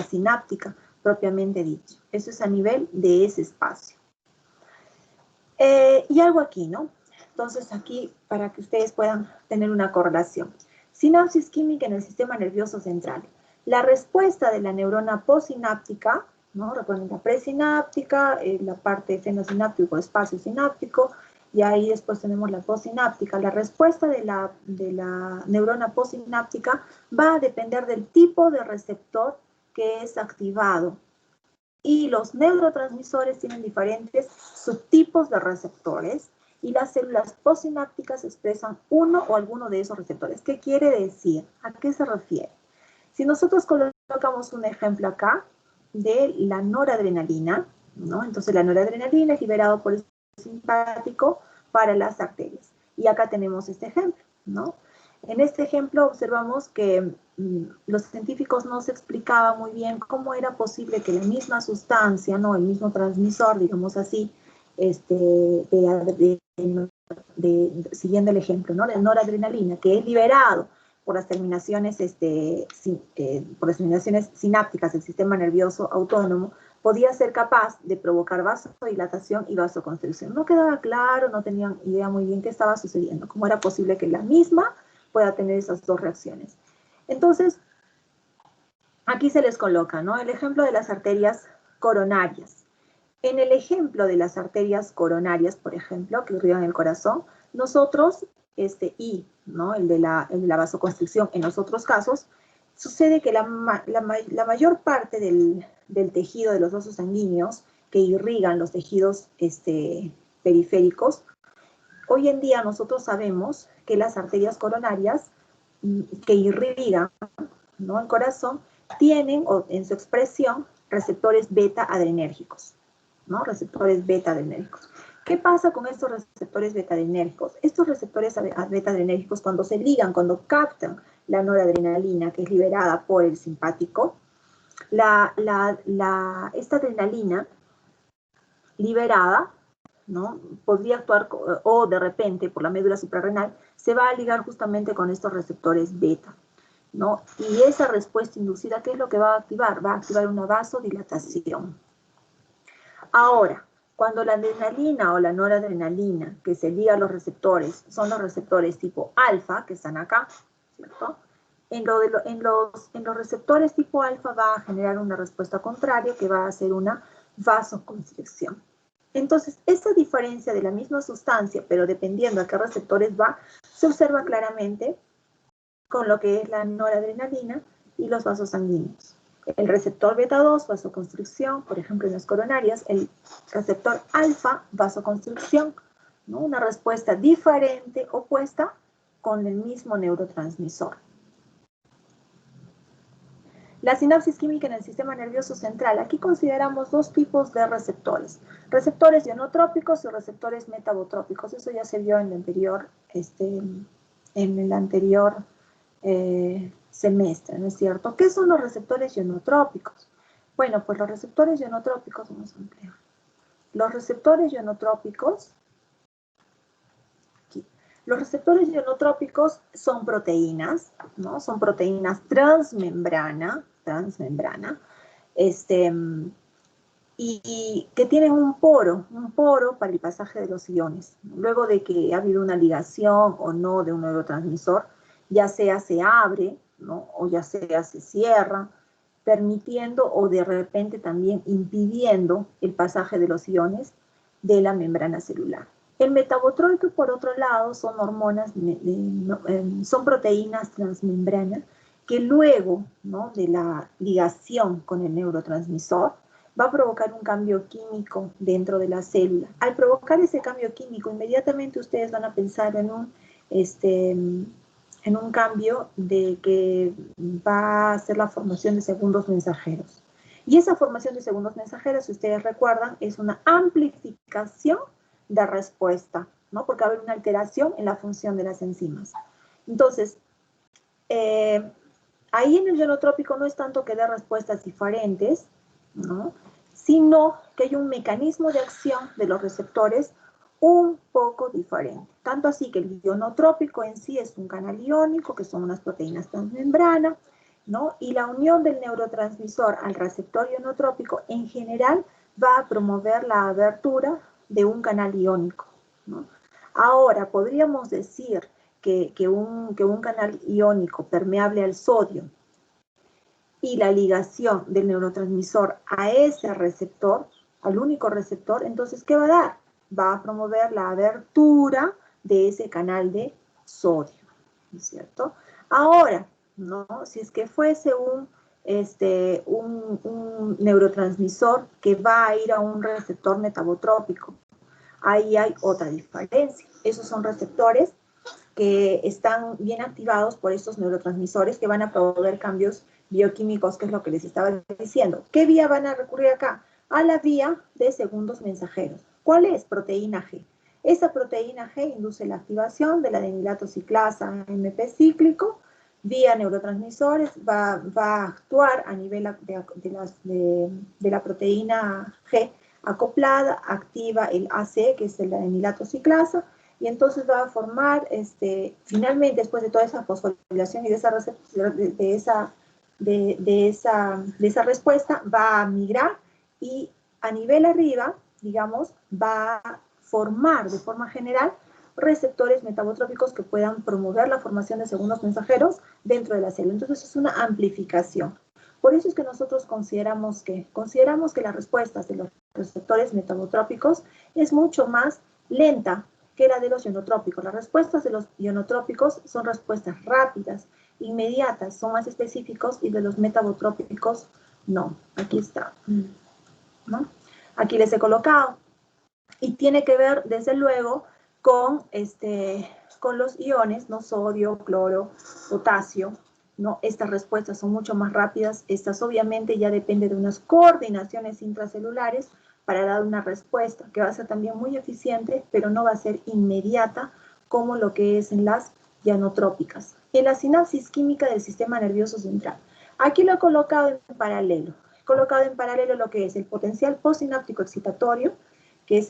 A: sináptica propiamente dicho. Eso es a nivel de ese espacio. Y algo aquí, ¿no? Entonces aquí, para que ustedes puedan tener una correlación. Sinapsis química en el sistema nervioso central. La respuesta de la neurona postsináptica, ¿no? Recuerden la presináptica, la parte fenosináptico, espacio sináptico, y ahí después tenemos la postsináptica. La respuesta de la neurona postsináptica va a depender del tipo de receptor que es activado. Y los neurotransmisores tienen diferentes subtipos de receptores y las células postsinápticas expresan uno o alguno de esos receptores. ¿Qué quiere decir? ¿A qué se refiere? Si nosotros colocamos un ejemplo acá de la noradrenalina, ¿no? Entonces la noradrenalina es liberado por el simpático para las arterias. Y acá tenemos este ejemplo, ¿no? En este ejemplo observamos que los científicos no se explicaban muy bien cómo era posible que la misma sustancia, ¿no? El mismo transmisor, digamos así, siguiendo el ejemplo, ¿no? La noradrenalina, que es liberado por las terminaciones, por las terminaciones sinápticas del sistema nervioso autónomo, podía ser capaz de provocar vasodilatación y vasoconstricción. No quedaba claro, no tenían idea muy bien qué estaba sucediendo, cómo era posible que la misma pueda tener esas dos reacciones. Entonces, aquí se les coloca, ¿no? El ejemplo de las arterias coronarias. En el ejemplo de las arterias coronarias, por ejemplo, que irrigan el corazón, nosotros, ¿no? el de la vasoconstricción, en los otros casos, sucede que la mayor parte del tejido de los vasos sanguíneos que irrigan los tejidos periféricos, hoy en día nosotros sabemos que las arterias coronarias que irrigan, ¿no?, el corazón, tienen en su expresión receptores beta-adrenérgicos, ¿no? Receptores beta-adrenérgicos. ¿Qué pasa con estos receptores beta-adrenérgicos? Estos receptores beta-adrenérgicos, cuando se ligan, cuando captan la noradrenalina que es liberada por el simpático, esta adrenalina liberada, ¿no?, podría actuar, o de repente por la médula suprarrenal, se va a ligar justamente con estos receptores beta, ¿no? Y esa respuesta inducida, ¿qué es lo que va a activar? Va a activar una vasodilatación. Ahora, cuando la adrenalina o la noradrenalina que se liga a los receptores son los receptores tipo alfa, que están acá, ¿cierto? En los receptores tipo alfa va a generar una respuesta contraria que va a ser una vasoconstricción. Entonces, esta diferencia de la misma sustancia, pero dependiendo a qué receptores va, se observa claramente con lo que es la noradrenalina y los vasos sanguíneos. El receptor beta-2, vasoconstricción, por ejemplo en las coronarias, el receptor alfa, vasoconstricción, ¿no? Una respuesta diferente, opuesta, con el mismo neurotransmisor. La sinapsis química en el sistema nervioso central. Aquí consideramos dos tipos de receptores. Receptores ionotrópicos y receptores metabotrópicos. Eso ya se vio en el anterior semestre, ¿no es cierto? ¿Qué son los receptores ionotrópicos? Bueno, pues los receptores ionotrópicos, vamos a ampliar. Los receptores ionotrópicos, aquí. Los receptores ionotrópicos son proteínas, ¿no? Son proteínas transmembrana, y que tienen un poro para el pasaje de los iones. Luego de que ha habido una ligación o no de un neurotransmisor, ya sea se abre, ¿no?, o ya sea se cierra, permitiendo o de repente también impidiendo el pasaje de los iones de la membrana celular. El metabotrópico, por otro lado, son son proteínas transmembrana que luego, ¿no?, de la ligación con el neurotransmisor va a provocar un cambio químico dentro de la célula. Al provocar ese cambio químico, inmediatamente ustedes van a pensar en un cambio de que va a ser la formación de segundos mensajeros. Y esa formación de segundos mensajeros, si ustedes recuerdan, es una amplificación de respuesta, ¿no?, porque va a haber una alteración en la función de las enzimas. Entonces, ahí en el ionotrópico no es tanto que dé respuestas diferentes, ¿no?, sino que hay un mecanismo de acción de los receptores un poco diferente. Tanto así que el ionotrópico en sí es un canal iónico, que son unas proteínas transmembrana, ¿no?, y la unión del neurotransmisor al receptor ionotrópico en general va a promover la abertura de un canal iónico, ¿no? Ahora, podríamos decir que un canal iónico permeable al sodio y la ligación del neurotransmisor a ese receptor, al único receptor, entonces, ¿qué va a dar? Va a promover la abertura de ese canal de sodio, ¿no es cierto? Ahora, ¿no?, si es que fuese un neurotransmisor que va a ir a un receptor metabotrópico, ahí hay otra diferencia. Esos son receptores que están bien activados por estos neurotransmisores que van a promover cambios bioquímicos, que es lo que les estaba diciendo. ¿Qué vía van a recurrir acá? A la vía de segundos mensajeros. ¿Cuál es? Proteína G. Esa proteína G induce la activación de la adenilato ciclasa AMP cíclico vía neurotransmisores, va a actuar a nivel de la proteína G acoplada, activa el AC, que es el adenilato ciclasa, y entonces va a formar, finalmente, después de toda esa fosforilación y de esa respuesta, va a migrar y a nivel arriba, digamos, va a formar de forma general receptores metabotrópicos que puedan promover la formación de segundos mensajeros dentro de la célula. Entonces es una amplificación. Por eso es que nosotros consideramos que las respuestas de los receptores metabotrópicos es mucho más lenta que la de los ionotrópicos. Las respuestas de los ionotrópicos son respuestas rápidas, inmediatas, son más específicos, y de los metabotrópicos no. Aquí está, ¿no? Aquí les he colocado. Y tiene que ver, desde luego, con los iones, ¿no? Sodio, cloro, potasio, ¿no? Estas respuestas son mucho más rápidas. Estas obviamente ya dependen de unas coordinaciones intracelulares para dar una respuesta que va a ser también muy eficiente, pero no va a ser inmediata como lo que es en las ionotrópicas. En la sinapsis química del sistema nervioso central. Aquí lo he colocado en paralelo. He colocado en paralelo lo que es el potencial postsináptico excitatorio, que es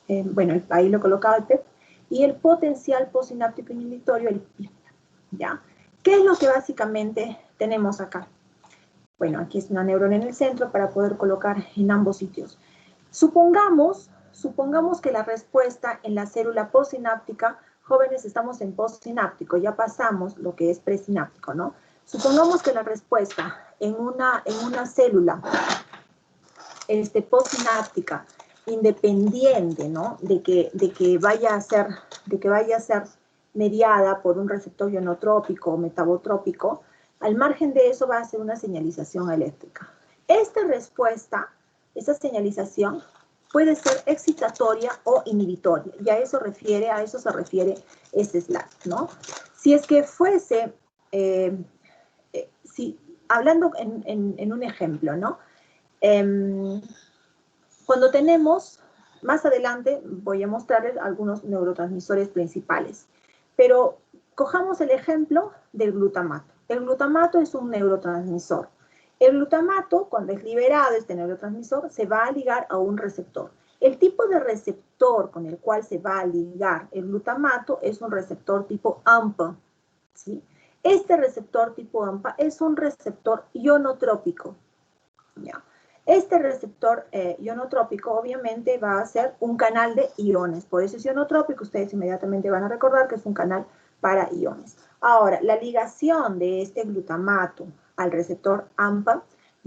A: bueno, ahí lo he colocado el PEP, y el potencial postsináptico inhibitorio, el PIP, ¿ya? ¿Qué es lo que básicamente tenemos acá? Bueno, aquí es una neurona en el centro para poder colocar en ambos sitios. Supongamos que la respuesta en la célula postsináptica, jóvenes, estamos en postsináptico, ya pasamos lo que es presináptico, ¿no? Supongamos que la respuesta en una célula postsináptica, independiente, ¿no? de que vaya a ser mediada por un receptor ionotrópico o metabotrópico, al margen de eso va a ser una señalización eléctrica. Esta respuesta, esta señalización, puede ser excitatoria o inhibitoria, y a eso se refiere este slide, ¿no? Si es que fuese, hablando en un ejemplo, ¿no? Cuando tenemos, más adelante voy a mostrarles algunos neurotransmisores principales, pero cojamos el ejemplo del glutamato. El glutamato es un neurotransmisor. El glutamato, cuando es liberado, este neurotransmisor, se va a ligar a un receptor. El tipo de receptor con el cual se va a ligar el glutamato es un receptor tipo AMPA, ¿sí? Este receptor tipo AMPA es un receptor ionotrópico, ¿ya? Este receptor ionotrópico obviamente va a ser un canal de iones, por eso es ionotrópico. Ustedes inmediatamente van a recordar que es un canal para iones. Ahora, la ligación de este glutamato al receptor AMPA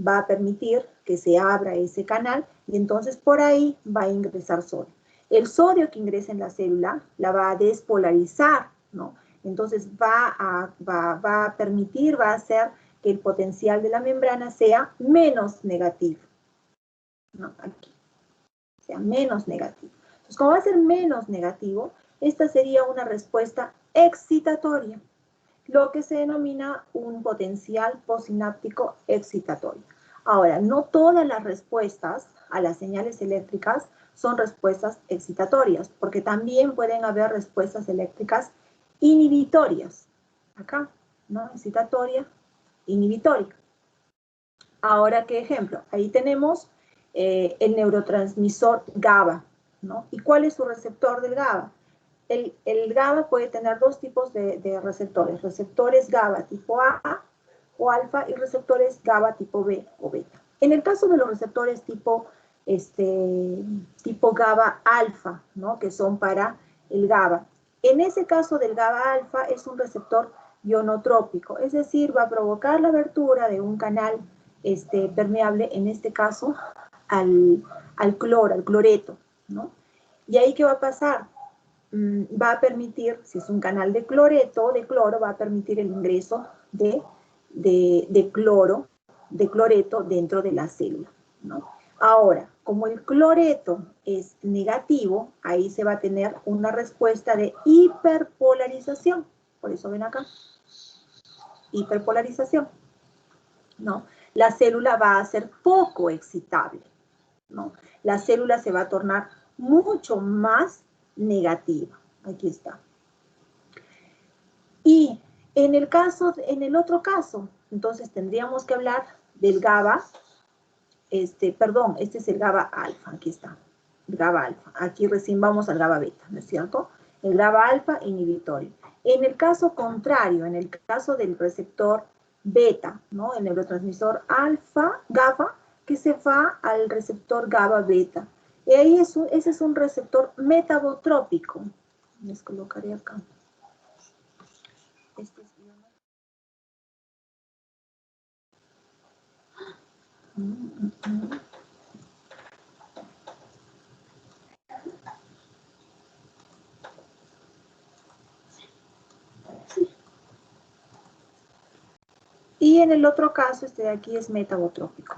A: va a permitir que se abra ese canal y entonces por ahí va a ingresar sodio. El sodio que ingresa en la célula la va a despolarizar, ¿no? Entonces va a permitir, va a hacer que el potencial de la membrana sea menos negativo, ¿no? Aquí, sea menos negativo. Entonces, como va a ser menos negativo, esta sería una respuesta excitatoria, lo que se denomina un potencial postsináptico excitatorio. Ahora, no todas las respuestas a las señales eléctricas son respuestas excitatorias, porque también pueden haber respuestas eléctricas inhibitorias. Acá, ¿no? Excitatoria, inhibitoria. Ahora, ¿qué ejemplo? Ahí tenemos el neurotransmisor GABA, ¿no? ¿Y cuál es su receptor del GABA? El GABA puede tener dos tipos de receptores GABA tipo A o alfa y receptores GABA tipo B o beta. En el caso de los receptores tipo GABA alfa, ¿no? Que son para el GABA. En ese caso del GABA alfa es un receptor ionotrópico, es decir, va a provocar la abertura de un canal permeable, en este caso al cloreto, ¿no? ¿Y ahí qué va a pasar? Va a permitir, si es un canal de cloreto, de cloro, va a permitir el ingreso de cloreto dentro de la célula, ¿no? Ahora, como el cloreto es negativo, ahí se va a tener una respuesta de hiperpolarización. Por eso ven acá, hiperpolarización, ¿no? La célula va a ser poco excitable, ¿no? La célula se va a tornar mucho más negativa. Aquí está. Y en el otro caso, entonces tendríamos que hablar del GABA, este es el GABA alfa, aquí está, el GABA alfa. Aquí recién vamos al GABA beta, ¿no es cierto? El GABA alfa inhibitorio. En el caso contrario, en el caso del receptor beta, ¿no? El neurotransmisor alfa, GABA, que se va al receptor GABA beta. Y ahí ese es un receptor metabotrópico. Les colocaré acá. Este es Y en el otro caso, este de aquí es metabotrópico.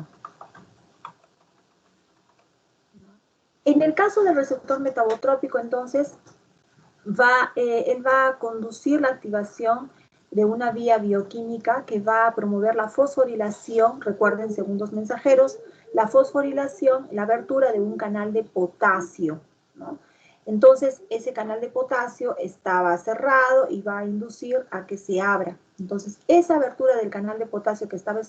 A: En el caso del receptor metabotrópico, entonces, él va a conducir la activación de una vía bioquímica que va a promover la fosforilación, recuerden, segundos mensajeros, la fosforilación, la abertura de un canal de potasio, ¿no? Entonces, ese canal de potasio estaba cerrado y va a inducir a que se abra. Entonces, esa abertura del canal de potasio que estaba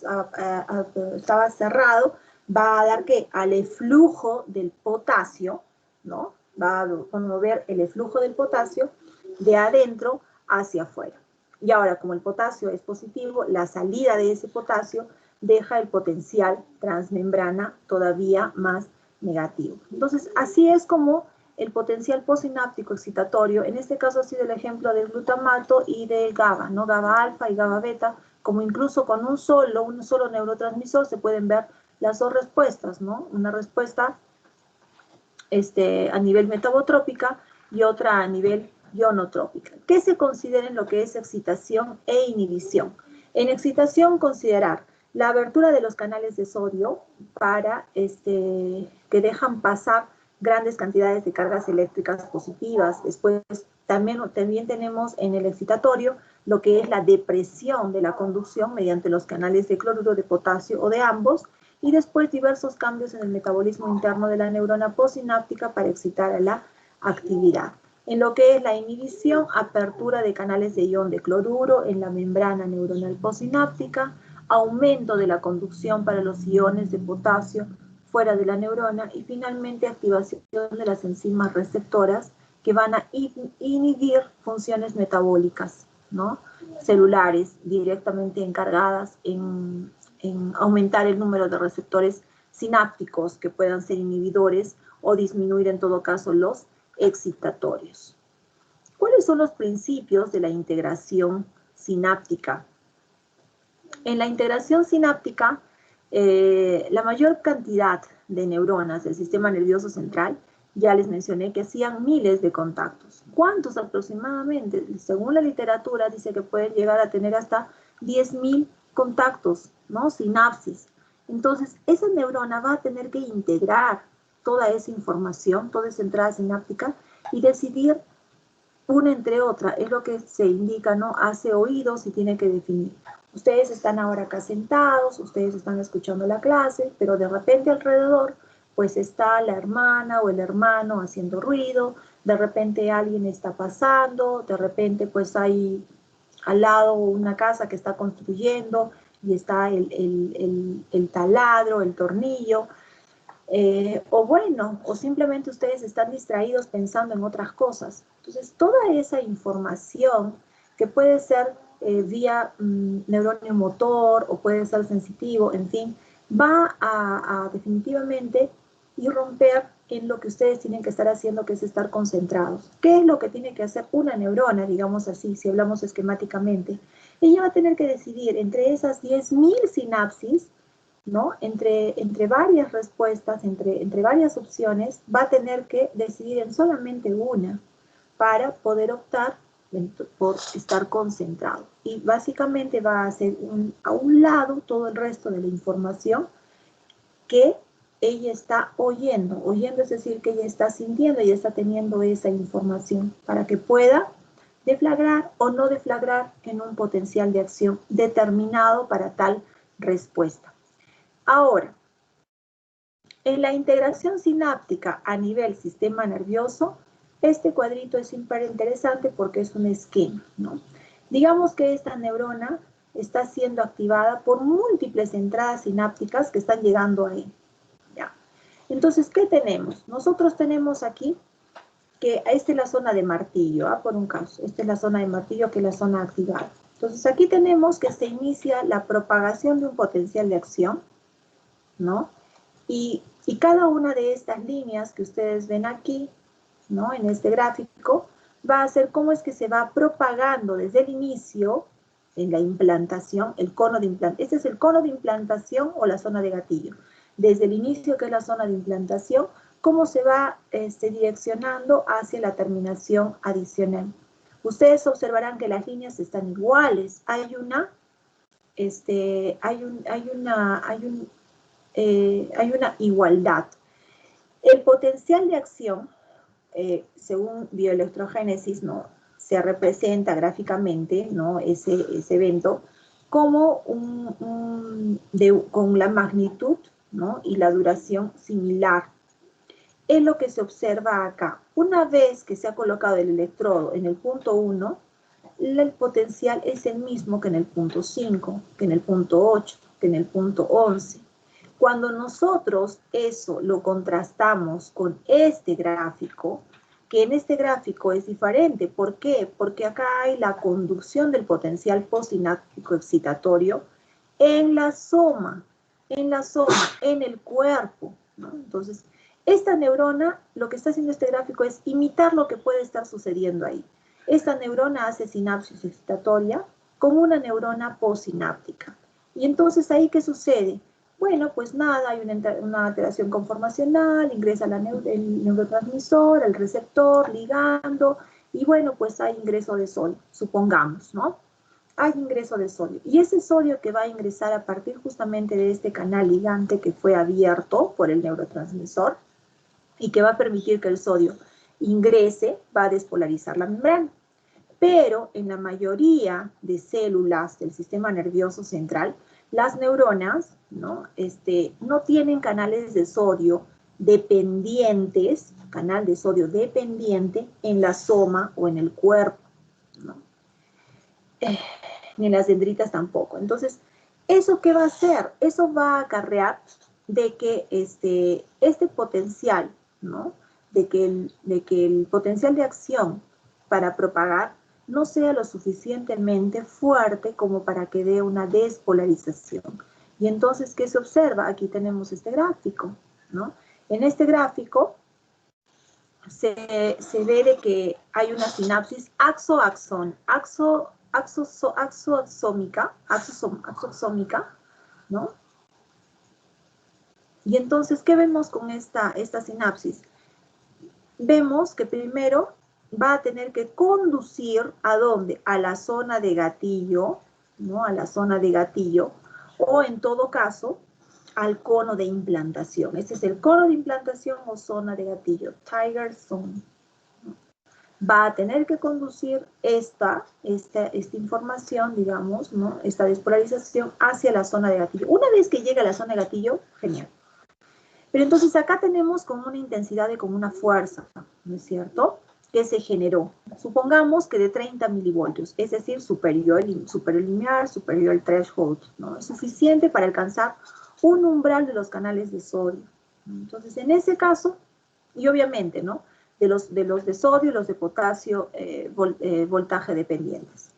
A: cerrado va a dar que al eflujo del potasio, ¿no? Va a promover el eflujo del potasio de adentro hacia afuera. Y ahora, como el potasio es positivo, la salida de ese potasio deja el potencial transmembrana todavía más negativo. Entonces, así es como el potencial postsináptico excitatorio, en este caso ha sido el ejemplo del glutamato y del GABA, ¿no? GABA alfa y GABA beta, como incluso con un solo neurotransmisor se pueden ver las dos respuestas, ¿no? Una respuesta a nivel metabotrópica y otra a nivel ionotrópica. ¿Qué se considera en lo que es excitación e inhibición? En excitación, considerar la abertura de los canales de sodio para que dejan pasar grandes cantidades de cargas eléctricas positivas. Después también tenemos en el excitatorio lo que es la depresión de la conducción mediante los canales de cloruro de potasio o de ambos, y después diversos cambios en el metabolismo interno de la neurona postsináptica para excitar a la actividad. En lo que es la inhibición, apertura de canales de ion de cloruro en la membrana neuronal postsináptica, aumento de la conducción para los iones de potasio fuera de la neurona y finalmente activación de las enzimas receptoras que van a inhibir funciones metabólicas, ¿no? Celulares directamente encargadas en aumentar el número de receptores sinápticos que puedan ser inhibidores o disminuir en todo caso los excitatorios. ¿Cuáles son los principios de la integración sináptica? En la integración sináptica, la mayor cantidad de neuronas del sistema nervioso central, ya les mencioné que hacían miles de contactos. ¿Cuántos aproximadamente? Según la literatura dice que pueden llegar a tener hasta 10.000 contactos, ¿no? Sinapsis. Entonces, esa neurona va a tener que integrar toda esa información, toda esa entrada sináptica y decidir una entre otra. Es lo que se indica, ¿no? Hace oídos y tiene que definir. Ustedes están ahora acá sentados, ustedes están escuchando la clase, pero de repente alrededor pues está la hermana o el hermano haciendo ruido, de repente alguien está pasando, de repente pues hay al lado una casa que está construyendo y está el taladro, el tornillo, o bueno, o simplemente ustedes están distraídos pensando en otras cosas. Entonces, toda esa información que puede ser vía neuronio motor o puede ser sensitivo, en fin, va a definitivamente irromper en lo que ustedes tienen que estar haciendo, que es estar concentrados. ¿Qué es lo que tiene que hacer una neurona, digamos así, si hablamos esquemáticamente? Ella va a tener que decidir entre esas 10.000 sinapsis, ¿no? Entre varias respuestas, entre varias opciones, va a tener que decidir en solamente una para poder optar por estar concentrado. Y básicamente va a hacer a un lado todo el resto de la información que ella está oyendo. Oyendo es decir, que ella está sintiendo y está teniendo esa información para que pueda deflagrar o no deflagrar en un potencial de acción determinado para tal respuesta. Ahora, en la integración sináptica a nivel sistema nervioso, este cuadrito es súper interesante porque es un esquema, ¿no? Digamos que esta neurona está siendo activada por múltiples entradas sinápticas que están llegando ahí, ¿ya? Entonces, ¿qué tenemos? Nosotros tenemos aquí que esta es la zona de martillo, por un caso. Esta es la zona de martillo, que es la zona activada. Entonces, aquí tenemos que se inicia la propagación de un potencial de acción, ¿no? Y cada una de estas líneas que ustedes ven aquí, ¿no? En este gráfico, va a ser cómo es que se va propagando desde el inicio en la implantación, el cono de implantación. Este es el cono de implantación o la zona de gatillo. Desde el inicio, que es la zona de implantación, cómo se va direccionando hacia la terminación adicional. Ustedes observarán que las líneas están iguales. Hay una igualdad. El potencial de acción, según bioelectrogénesis, ¿no?, se representa gráficamente, ¿no?, ese evento como con la magnitud, ¿no?, y la duración similar. Es lo que se observa acá. Una vez que se ha colocado el electrodo en el punto 1, el potencial es el mismo que en el punto 5, que en el punto 8, que en el punto 11. Cuando nosotros eso lo contrastamos con este gráfico, que en este gráfico es diferente. ¿Por qué? Porque acá hay la conducción del potencial postsináptico excitatorio en la soma, en el cuerpo, ¿no? Entonces, esta neurona, lo que está haciendo este gráfico es imitar lo que puede estar sucediendo ahí. Esta neurona hace sinapsis excitatoria con una neurona postsináptica. Y entonces, ¿ahí qué sucede? Bueno, pues nada, hay una alteración conformacional, ingresa el neurotransmisor, el receptor, ligando, y bueno, pues hay ingreso de sodio, supongamos, ¿no? Hay ingreso de sodio. Y ese sodio que va a ingresar a partir justamente de este canal ligante que fue abierto por el neurotransmisor y que va a permitir que el sodio ingrese, va a despolarizar la membrana. Pero en la mayoría de células del sistema nervioso central, las neuronas, ¿no?, no tienen canales de sodio dependientes, canal de sodio dependiente en la soma o en el cuerpo, ¿no? Ni en las dendritas tampoco. Entonces, ¿eso qué va a hacer? Eso va a acarrear de que este potencial, ¿no?, de que el potencial de acción para propagar no sea lo suficientemente fuerte como para que dé una despolarización. Y entonces, ¿qué se observa? Aquí tenemos este gráfico, ¿no? En este gráfico se ve de que hay una sinapsis axoxómica, ¿no? Y entonces, ¿qué vemos con esta sinapsis? Vemos que primero va a tener que conducir ¿a dónde? A la zona de gatillo, ¿no? A la zona de gatillo, o en todo caso, al cono de implantación. Este es el cono de implantación o zona de gatillo, Tiger Zone. Va a tener que conducir esta información, digamos, ¿no?, esta despolarización hacia la zona de gatillo. Una vez que llega a la zona de gatillo, genial. Pero entonces acá tenemos como una intensidad y como una fuerza, ¿no es cierto?, que se generó. Supongamos que de 30 milivoltios, es decir, superior lineal, superior al threshold, ¿no? Es suficiente para alcanzar un umbral de los canales de sodio. Entonces, en ese caso, y obviamente, ¿no?, de los de sodio y los de potasio, voltaje dependientes.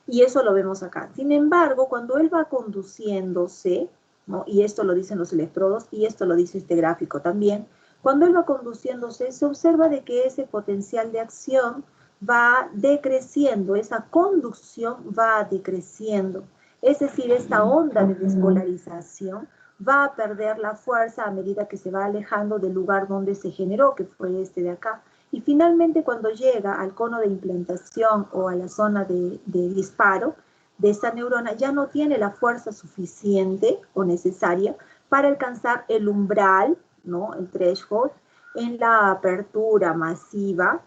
A: Y eso lo vemos acá. Sin embargo, cuando él va conduciéndose, ¿no?, y esto lo dicen los electrodos, y esto lo dice este gráfico también, cuando él va conduciéndose, se observa de que ese potencial de acción va decreciendo, esa conducción va decreciendo. Es decir, esta onda de despolarización va a perder la fuerza a medida que se va alejando del lugar donde se generó, que fue este de acá. Y finalmente, cuando llega al cono de implantación o a la zona de disparo de esta neurona, ya no tiene la fuerza suficiente o necesaria para alcanzar el umbral, ¿no?, el threshold, en la apertura masiva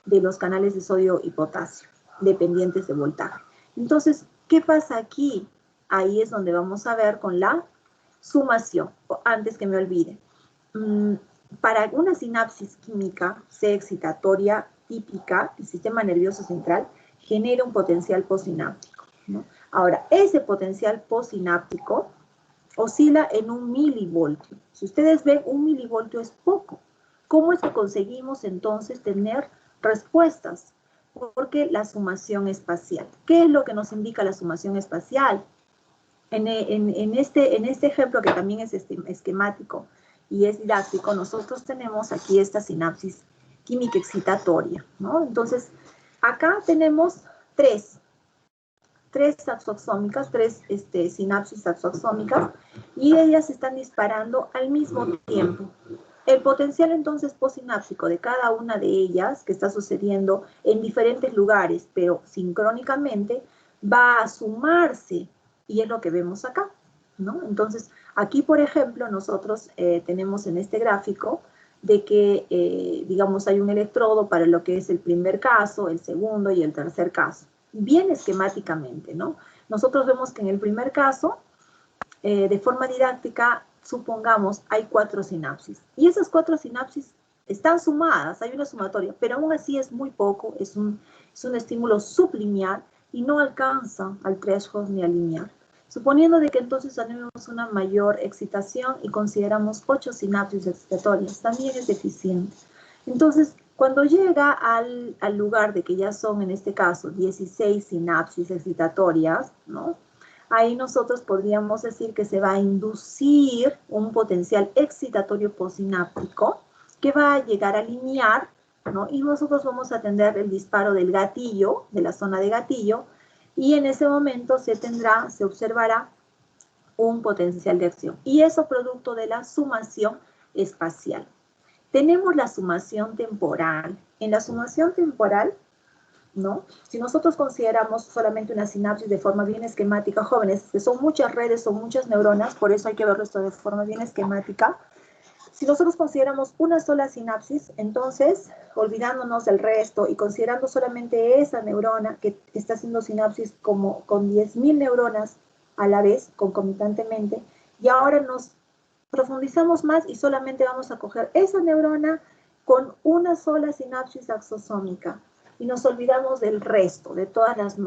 A: de los canales de sodio y potasio, dependientes de voltaje. Entonces, ¿qué pasa aquí? Ahí es donde vamos a ver con la sumación. Antes que me olvide, para una sinapsis química C excitatoria típica, el sistema nervioso central genera un potencial postsináptico, ¿no? Ahora, ese potencial postsináptico oscila en 1 milivoltio. Si ustedes ven, 1 milivoltio es poco. ¿Cómo es que conseguimos entonces tener respuestas? Porque la sumación espacial. ¿Qué es lo que nos indica la sumación espacial? En este ejemplo, que también es esquemático y es didáctico, nosotros tenemos aquí esta sinapsis química excitatoria, ¿no? Entonces, acá tenemos 3. tres taxoxómicas, tres sinapsis taxoxómicas, y ellas están disparando al mismo tiempo. El potencial entonces postsináptico de cada una de ellas, que está sucediendo en diferentes lugares, pero sincrónicamente, va a sumarse, y es lo que vemos acá, ¿no? Entonces, aquí, por ejemplo, nosotros tenemos en este gráfico de que, digamos, hay un electrodo para lo que es el primer caso, el segundo y el tercer caso, bien esquemáticamente, ¿no? Nosotros vemos que en el primer caso, de forma didáctica, supongamos, hay 4 sinapsis. Y esas 4 sinapsis están sumadas, hay una sumatoria, pero aún así es muy poco, es un estímulo sublineal y no alcanza al threshold ni al lineal. Suponiendo de que entonces tenemos una mayor excitación y consideramos 8 sinapsis excitatorias, también es deficiente. Entonces, cuando llega al lugar de que ya son, en este caso, 16 sinapsis excitatorias, ¿no? Ahí nosotros podríamos decir que se va a inducir un potencial excitatorio postsináptico que va a llegar a linear, ¿no? Y nosotros vamos a tener el disparo del gatillo, de la zona de gatillo, y en ese momento se observará un potencial de acción. Y eso producto de la sumación espacial. Tenemos la sumación temporal. En la sumación temporal, ¿no? Si nosotros consideramos solamente una sinapsis de forma bien esquemática, jóvenes, que son muchas redes, son muchas neuronas, por eso hay que verlo esto de forma bien esquemática. Si nosotros consideramos una sola sinapsis, entonces, olvidándonos del resto y considerando solamente esa neurona que está haciendo sinapsis como con 10.000 neuronas a la vez, concomitantemente, y ahora nos profundizamos más y solamente vamos a coger esa neurona con una sola sinapsis axosómica y nos olvidamos del resto, de todas las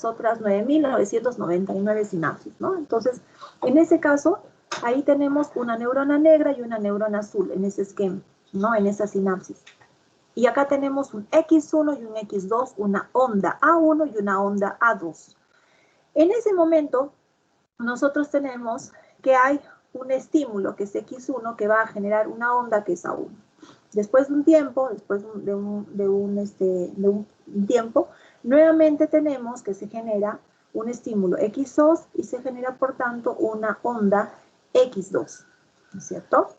A: otras 9.999 sinapsis, ¿no? Entonces, en ese caso, ahí tenemos una neurona negra y una neurona azul en ese esquema, ¿no? En esa sinapsis. Y acá tenemos un X1 y un X2, una onda A1 y una onda A2. En ese momento, nosotros tenemos que hay un estímulo, que es X1, que va a generar una onda que es A1. Después de un tiempo, nuevamente tenemos que se genera un estímulo X2 y se genera, por tanto, una onda X2, ¿no es cierto?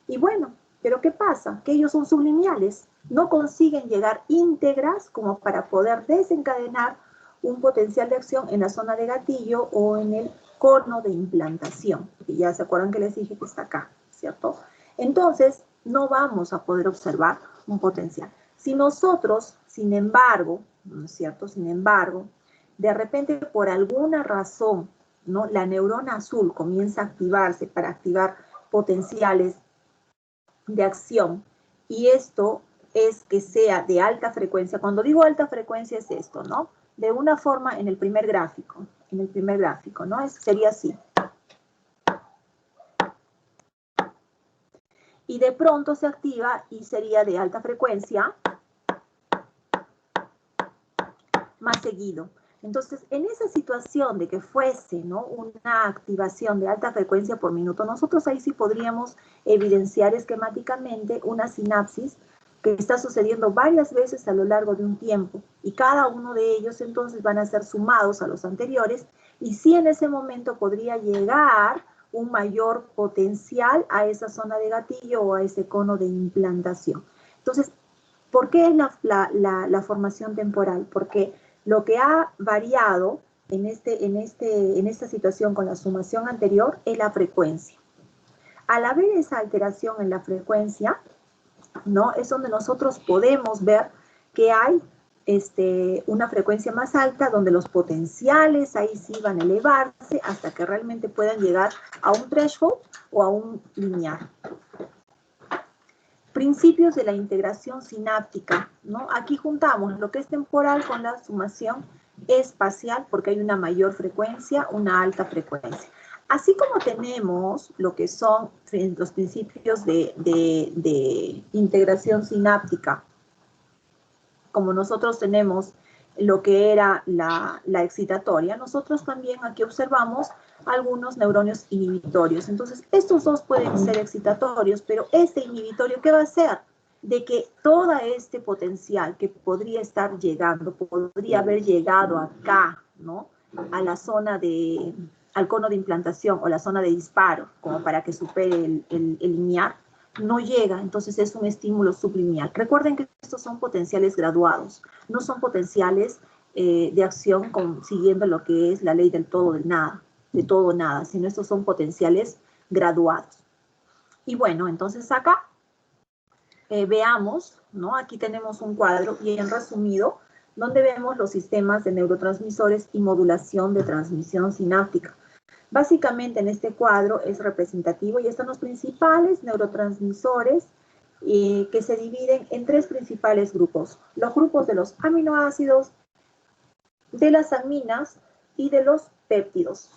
A: Y bueno, ¿pero qué pasa? Que ellos son sublineales, no consiguen llegar íntegras como para poder desencadenar un potencial de acción en la zona de gatillo o en el cono de implantación, que ya se acuerdan que les dije que está acá, ¿cierto? Entonces, no vamos a poder observar un potencial. Si nosotros, sin embargo, ¿no es cierto? Sin embargo, de repente, por alguna razón, ¿no? La neurona azul comienza a activarse para activar potenciales de acción, y esto es que sea de alta frecuencia. Cuando digo alta frecuencia es esto, ¿no? De una forma en el primer gráfico, ¿no? Sería así. Y de pronto se activa y sería de alta frecuencia más seguido. Entonces, en esa situación de que fuese, ¿no?, una activación de alta frecuencia por minuto, nosotros ahí sí podríamos evidenciar esquemáticamente una sinapsis que está sucediendo varias veces a lo largo de un tiempo, y cada uno de ellos entonces van a ser sumados a los anteriores, y sí en ese momento podría llegar un mayor potencial a esa zona de gatillo o a ese cono de implantación. Entonces, ¿por qué es la formación temporal? Porque lo que ha variado en esta situación con la sumación anterior es la frecuencia. Al haber esa alteración en la frecuencia, ¿no?, es donde nosotros podemos ver que hay una frecuencia más alta, donde los potenciales ahí sí van a elevarse hasta que realmente puedan llegar a un threshold o a un lineal. Principios de la integración sináptica, ¿no? Aquí juntamos lo que es temporal con la sumación espacial, porque hay una mayor frecuencia, una alta frecuencia. Así como tenemos lo que son los principios de integración sináptica, como nosotros tenemos lo que era la excitatoria, nosotros también aquí observamos algunos neurones inhibitorios. Entonces, estos dos pueden ser excitatorios, pero este inhibitorio, ¿qué va a hacer? de que todo este potencial que podría estar llegando, podría haber llegado acá, ¿no? A la zona de, al cono de implantación o la zona de disparo, como para que supere el lineal, no llega, entonces es un estímulo sublineal. Recuerden que estos son potenciales graduados, no son potenciales de acción siguiendo lo que es la ley del todo del nada, de todo o nada, sino estos son potenciales graduados. Y bueno, entonces acá veamos, ¿no? Aquí tenemos un cuadro y en resumido, donde vemos los sistemas de neurotransmisores y modulación de transmisión sináptica. Básicamente en este cuadro es representativo y están los principales neurotransmisores que se dividen en tres principales grupos. Los grupos de los aminoácidos, de las aminas y de los péptidos.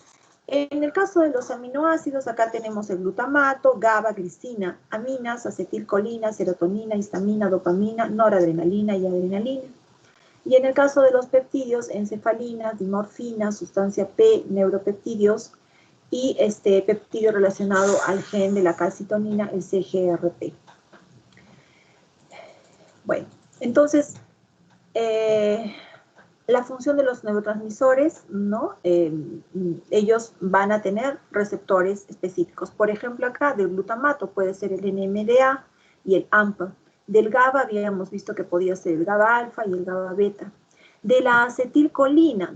A: En el caso de los aminoácidos, acá tenemos el glutamato, GABA, glicina, aminas, acetilcolina, serotonina, histamina, dopamina, noradrenalina y adrenalina. Y en el caso de los peptidios, encefalina, dimorfina, sustancia P, neuropeptidios y peptidio relacionado al gen de la calcitonina, el CGRP. Bueno, entonces, la función de los neurotransmisores, ¿no? Ellos van a tener receptores específicos. Por ejemplo, acá del glutamato puede ser el NMDA y el AMPA. Del GABA habíamos visto que podía ser el GABA alfa y el GABA beta. De la acetilcolina,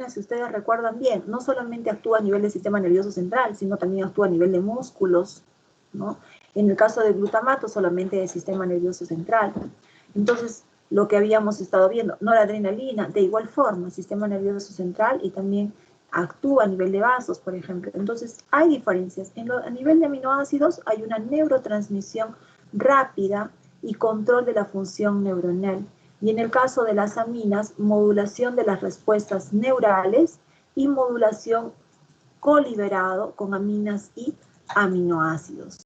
A: si ustedes recuerdan bien, no solamente actúa a nivel del sistema nervioso central, sino también actúa a nivel de músculos, ¿no? En el caso del glutamato, solamente del sistema nervioso central. Entonces, lo que habíamos estado viendo, noradrenalina, de igual forma, el sistema nervioso central y también actúa a nivel de vasos, por ejemplo. Entonces, hay diferencias. A nivel de aminoácidos hay una neurotransmisión rápida y control de la función neuronal. Y en el caso de las aminas, modulación de las respuestas neurales y modulación coliberado con aminas y aminoácidos.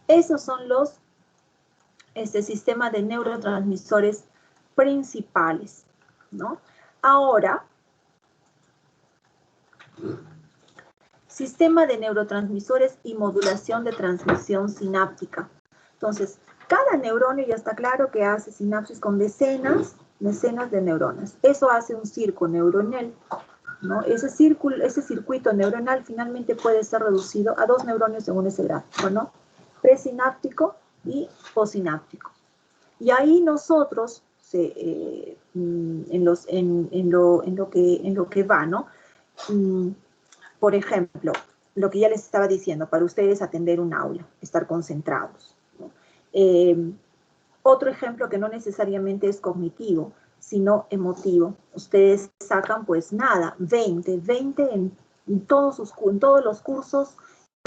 A: Esos son los sistemas de neurotransmisores principales, ¿no? Ahora, sistema de neurotransmisores y modulación de transmisión sináptica. Entonces, cada neurona ya está claro que hace sinapsis con decenas de neuronas. Eso hace un circo neuronal, ¿no? Ese circuito neuronal finalmente puede ser reducido a dos neurones según ese gráfico, ¿no? Presináptico y postsináptico. Y ahí nosotros, en lo que va, ¿no? Por ejemplo, lo que ya les estaba diciendo, para ustedes atender un aula, estar concentrados, ¿no? Otro ejemplo que no necesariamente es cognitivo, sino emotivo. Ustedes sacan, pues nada, 20 en todos los cursos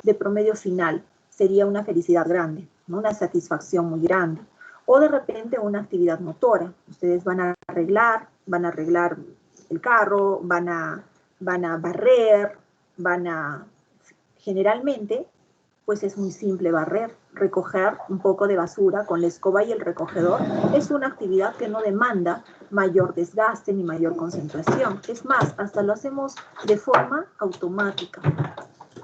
A: de promedio final. Sería una felicidad grande, ¿no? Una satisfacción muy grande. O de repente una actividad motora. Ustedes van a arreglar el carro, van a barrer, generalmente, pues es muy simple barrer, recoger un poco de basura con la escoba y el recogedor. Es una actividad que no demanda mayor desgaste ni mayor concentración. Es más, hasta lo hacemos de forma automática.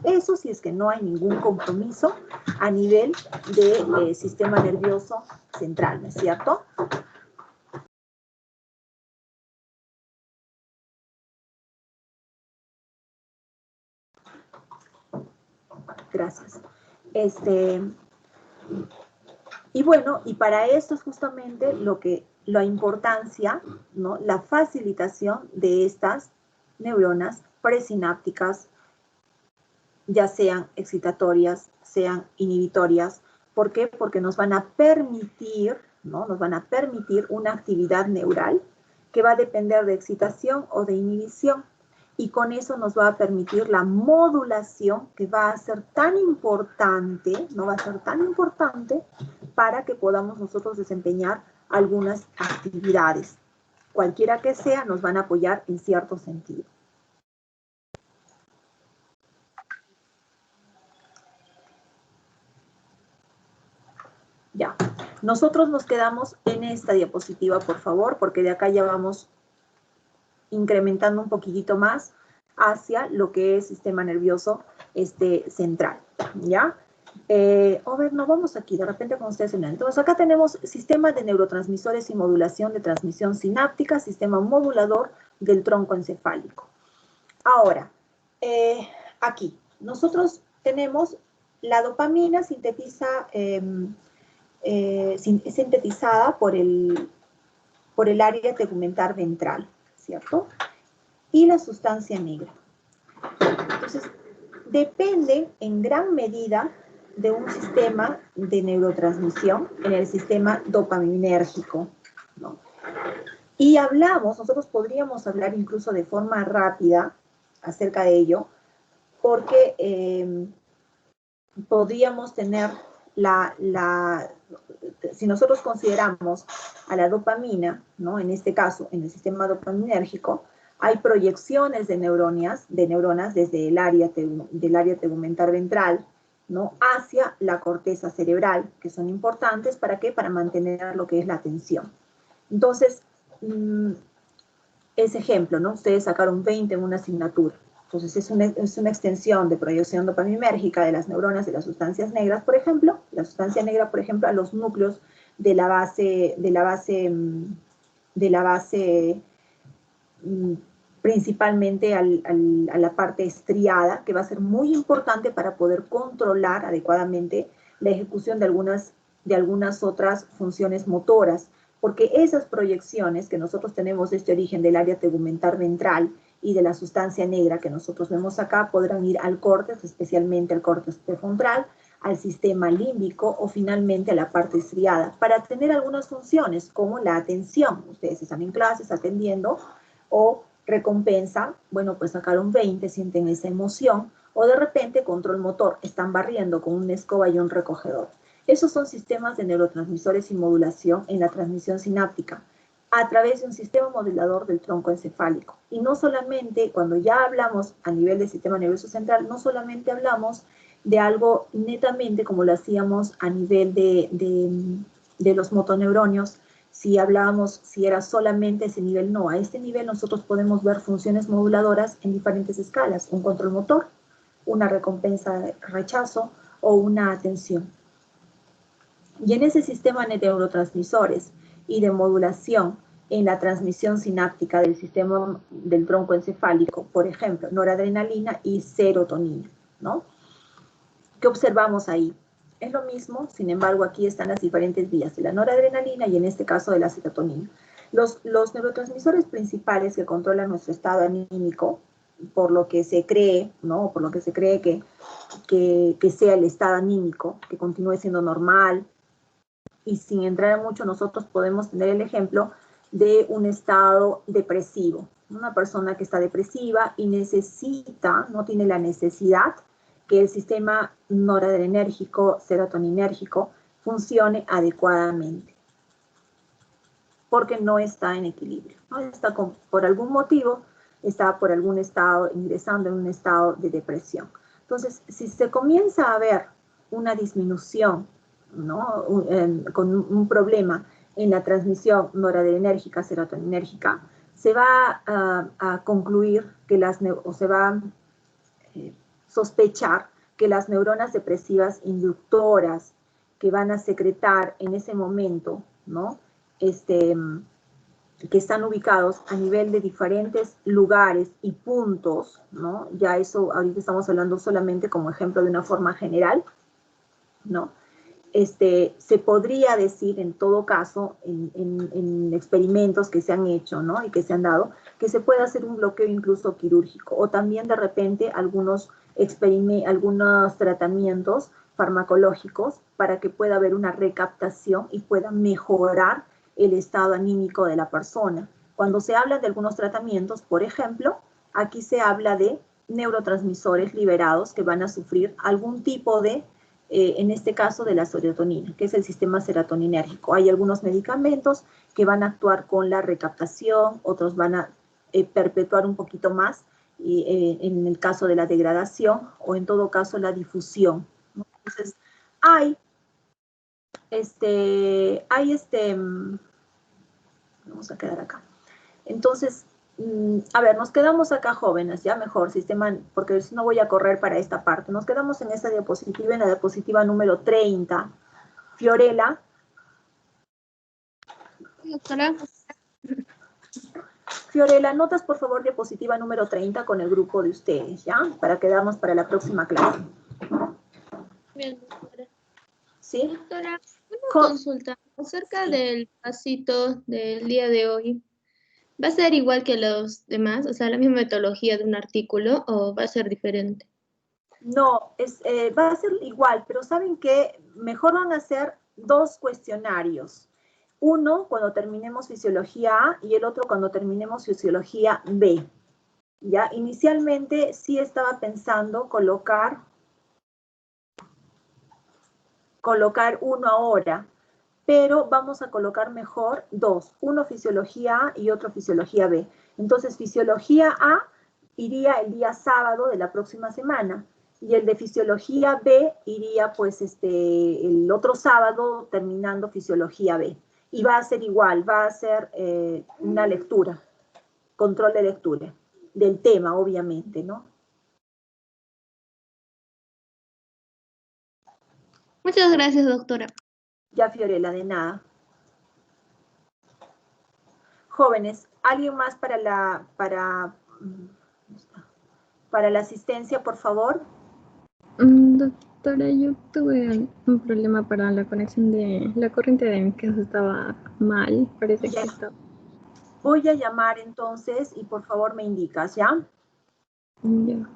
A: Eso si es que no hay ningún compromiso a nivel del sistema nervioso central, ¿no es cierto? Gracias. Y bueno, y para esto es justamente la importancia, ¿no? La facilitación de estas neuronas presinápticas, ya sean excitatorias, sean inhibitorias. ¿Por qué? Porque nos van a permitir, ¿no? Nos van a permitir una actividad neural que va a depender de excitación o de inhibición. Y con eso nos va a permitir la modulación que va a ser tan importante, no va a ser tan importante para que podamos nosotros desempeñar algunas actividades. Cualquiera que sea, nos van a apoyar en cierto sentido. Ya, nosotros nos quedamos en esta diapositiva, por favor, porque de acá ya vamos incrementando un poquitito más hacia lo que es sistema nervioso central, ¿ya? no, vamos aquí, de repente con ustedes. Entonces, acá tenemos sistema de neurotransmisores y modulación de transmisión sináptica, sistema modulador del tronco encefálico. Ahora, aquí, nosotros tenemos la dopamina sintetizada por el área tegumentar ventral, ¿cierto? Y la sustancia negra. Entonces, depende en gran medida de un sistema de neurotransmisión en el sistema dopaminérgico, ¿no? Y nosotros podríamos hablar incluso de forma rápida acerca de ello, porque podríamos tener si nosotros consideramos a la dopamina, ¿no? En este caso, en el sistema dopaminérgico, hay proyecciones de neuronas desde el área tegumentar ventral, ¿no? Hacia la corteza cerebral, que son importantes, ¿para qué? Para mantener lo que es la atención. Entonces, ese ejemplo, ¿no? Ustedes sacaron 20 en una asignatura. Entonces, es una extensión de proyección dopaminérgica de las neuronas de las sustancias negras, por ejemplo. La sustancia negra, por ejemplo, a los núcleos de la base principalmente a la parte estriada, que va a ser muy importante para poder controlar adecuadamente la ejecución de algunas otras funciones motoras, porque esas proyecciones que nosotros tenemos de este origen del área tegumentar ventral y de la sustancia negra que nosotros vemos acá podrán ir al córtex, especialmente al córtex prefrontal, al sistema límbico o finalmente a la parte estriada, para tener algunas funciones como la atención. Ustedes están en clases atendiendo, o recompensa, bueno, pues sacaron 20, sienten esa emoción, o de repente control motor, están barriendo con una escoba y un recogedor. Esos son sistemas de neurotransmisores y modulación en la transmisión sináptica a través de un sistema modulador del tronco encefálico. Y no solamente, cuando ya hablamos a nivel del sistema nervioso central, no solamente hablamos de algo netamente como lo hacíamos a nivel de los motoneuronios, si hablábamos, si era solamente ese nivel, no. A este nivel nosotros podemos ver funciones moduladoras en diferentes escalas, un control motor, una recompensa de rechazo o una atención. Y en ese sistema de neurotransmisores y de modulación en la transmisión sináptica del sistema del tronco encefálico, por ejemplo, noradrenalina y serotonina, ¿no? ¿Qué observamos ahí? Es lo mismo, sin embargo, aquí están las diferentes vías de la noradrenalina y en este caso de la serotonina. Los neurotransmisores principales que controlan nuestro estado anímico, por lo que se cree, ¿no? Por lo que se cree que sea el estado anímico, que continúe siendo normal, y sin entrar mucho, nosotros podemos tener el ejemplo de un estado depresivo. Una persona que está depresiva y no tiene la necesidad que el sistema noradrenérgico, serotoninérgico, funcione adecuadamente, porque no está en equilibrio, ¿no? Por algún motivo, está por algún estado, ingresando en un estado de depresión. Entonces, si se comienza a ver una disminución, ¿no? Con un problema en la transmisión noradrenérgica, serotoninérgica, se va a concluir o se va a sospechar que las neuronas depresivas inductoras que van a secretar en ese momento, ¿no? Que están ubicados a nivel de diferentes lugares y puntos, ¿no? Ya eso, ahorita estamos hablando solamente como ejemplo de una forma general, ¿no? Se podría decir en todo caso, en experimentos que se han hecho, ¿no? Y que se han dado, que se puede hacer un bloqueo incluso quirúrgico, o también de repente algunos tratamientos farmacológicos para que pueda haber una recaptación y pueda mejorar el estado anímico de la persona. Cuando se habla de algunos tratamientos, por ejemplo, aquí se habla de neurotransmisores liberados que van a sufrir algún tipo de en este caso de la serotonina, que es el sistema serotoninérgico. Hay algunos medicamentos que van a actuar con la recaptación, otros van a perpetuar un poquito más, en el caso de la degradación, o en todo caso la difusión. Entonces, vamos a quedar acá. Entonces, A ver, nos quedamos acá jóvenes, ya mejor, sistema, porque si no voy a correr para esta parte. Nos quedamos en esta diapositiva, en la diapositiva número 30. Fiorella.
B: Doctora.
A: Fiorella, notas por favor diapositiva número 30 con el grupo de ustedes, ¿ya? Para quedarnos para la próxima clase.
B: Bien, doctora.
A: ¿Sí?
B: Doctora, una consulta acerca
A: Sí.
B: del pasito del día de hoy. ¿Va a ser igual que los demás? O sea, la misma metodología de un artículo o va a ser diferente?
A: No, va a ser igual, pero ¿saben qué? Mejor van a ser dos cuestionarios. Uno cuando terminemos fisiología A y el otro cuando terminemos fisiología B. Ya, inicialmente sí estaba pensando colocar uno ahora, pero vamos a colocar mejor dos, uno fisiología A y otro fisiología B. Entonces, fisiología A iría el día sábado de la próxima semana y el de fisiología B iría pues el otro sábado terminando fisiología B. Y va a ser igual, va a ser una lectura, control de lectura, del tema obviamente, ¿no?
B: Muchas gracias, doctora.
A: Ya, Fiorella, de nada. Jóvenes, ¿alguien más para la asistencia, por favor?
C: Doctora, yo tuve un problema para la conexión de la corriente de mi casa, estaba mal, parece
A: Ya.
C: que estaba.
A: Voy a llamar entonces y por favor me indicas, ¿ya?
C: Ya.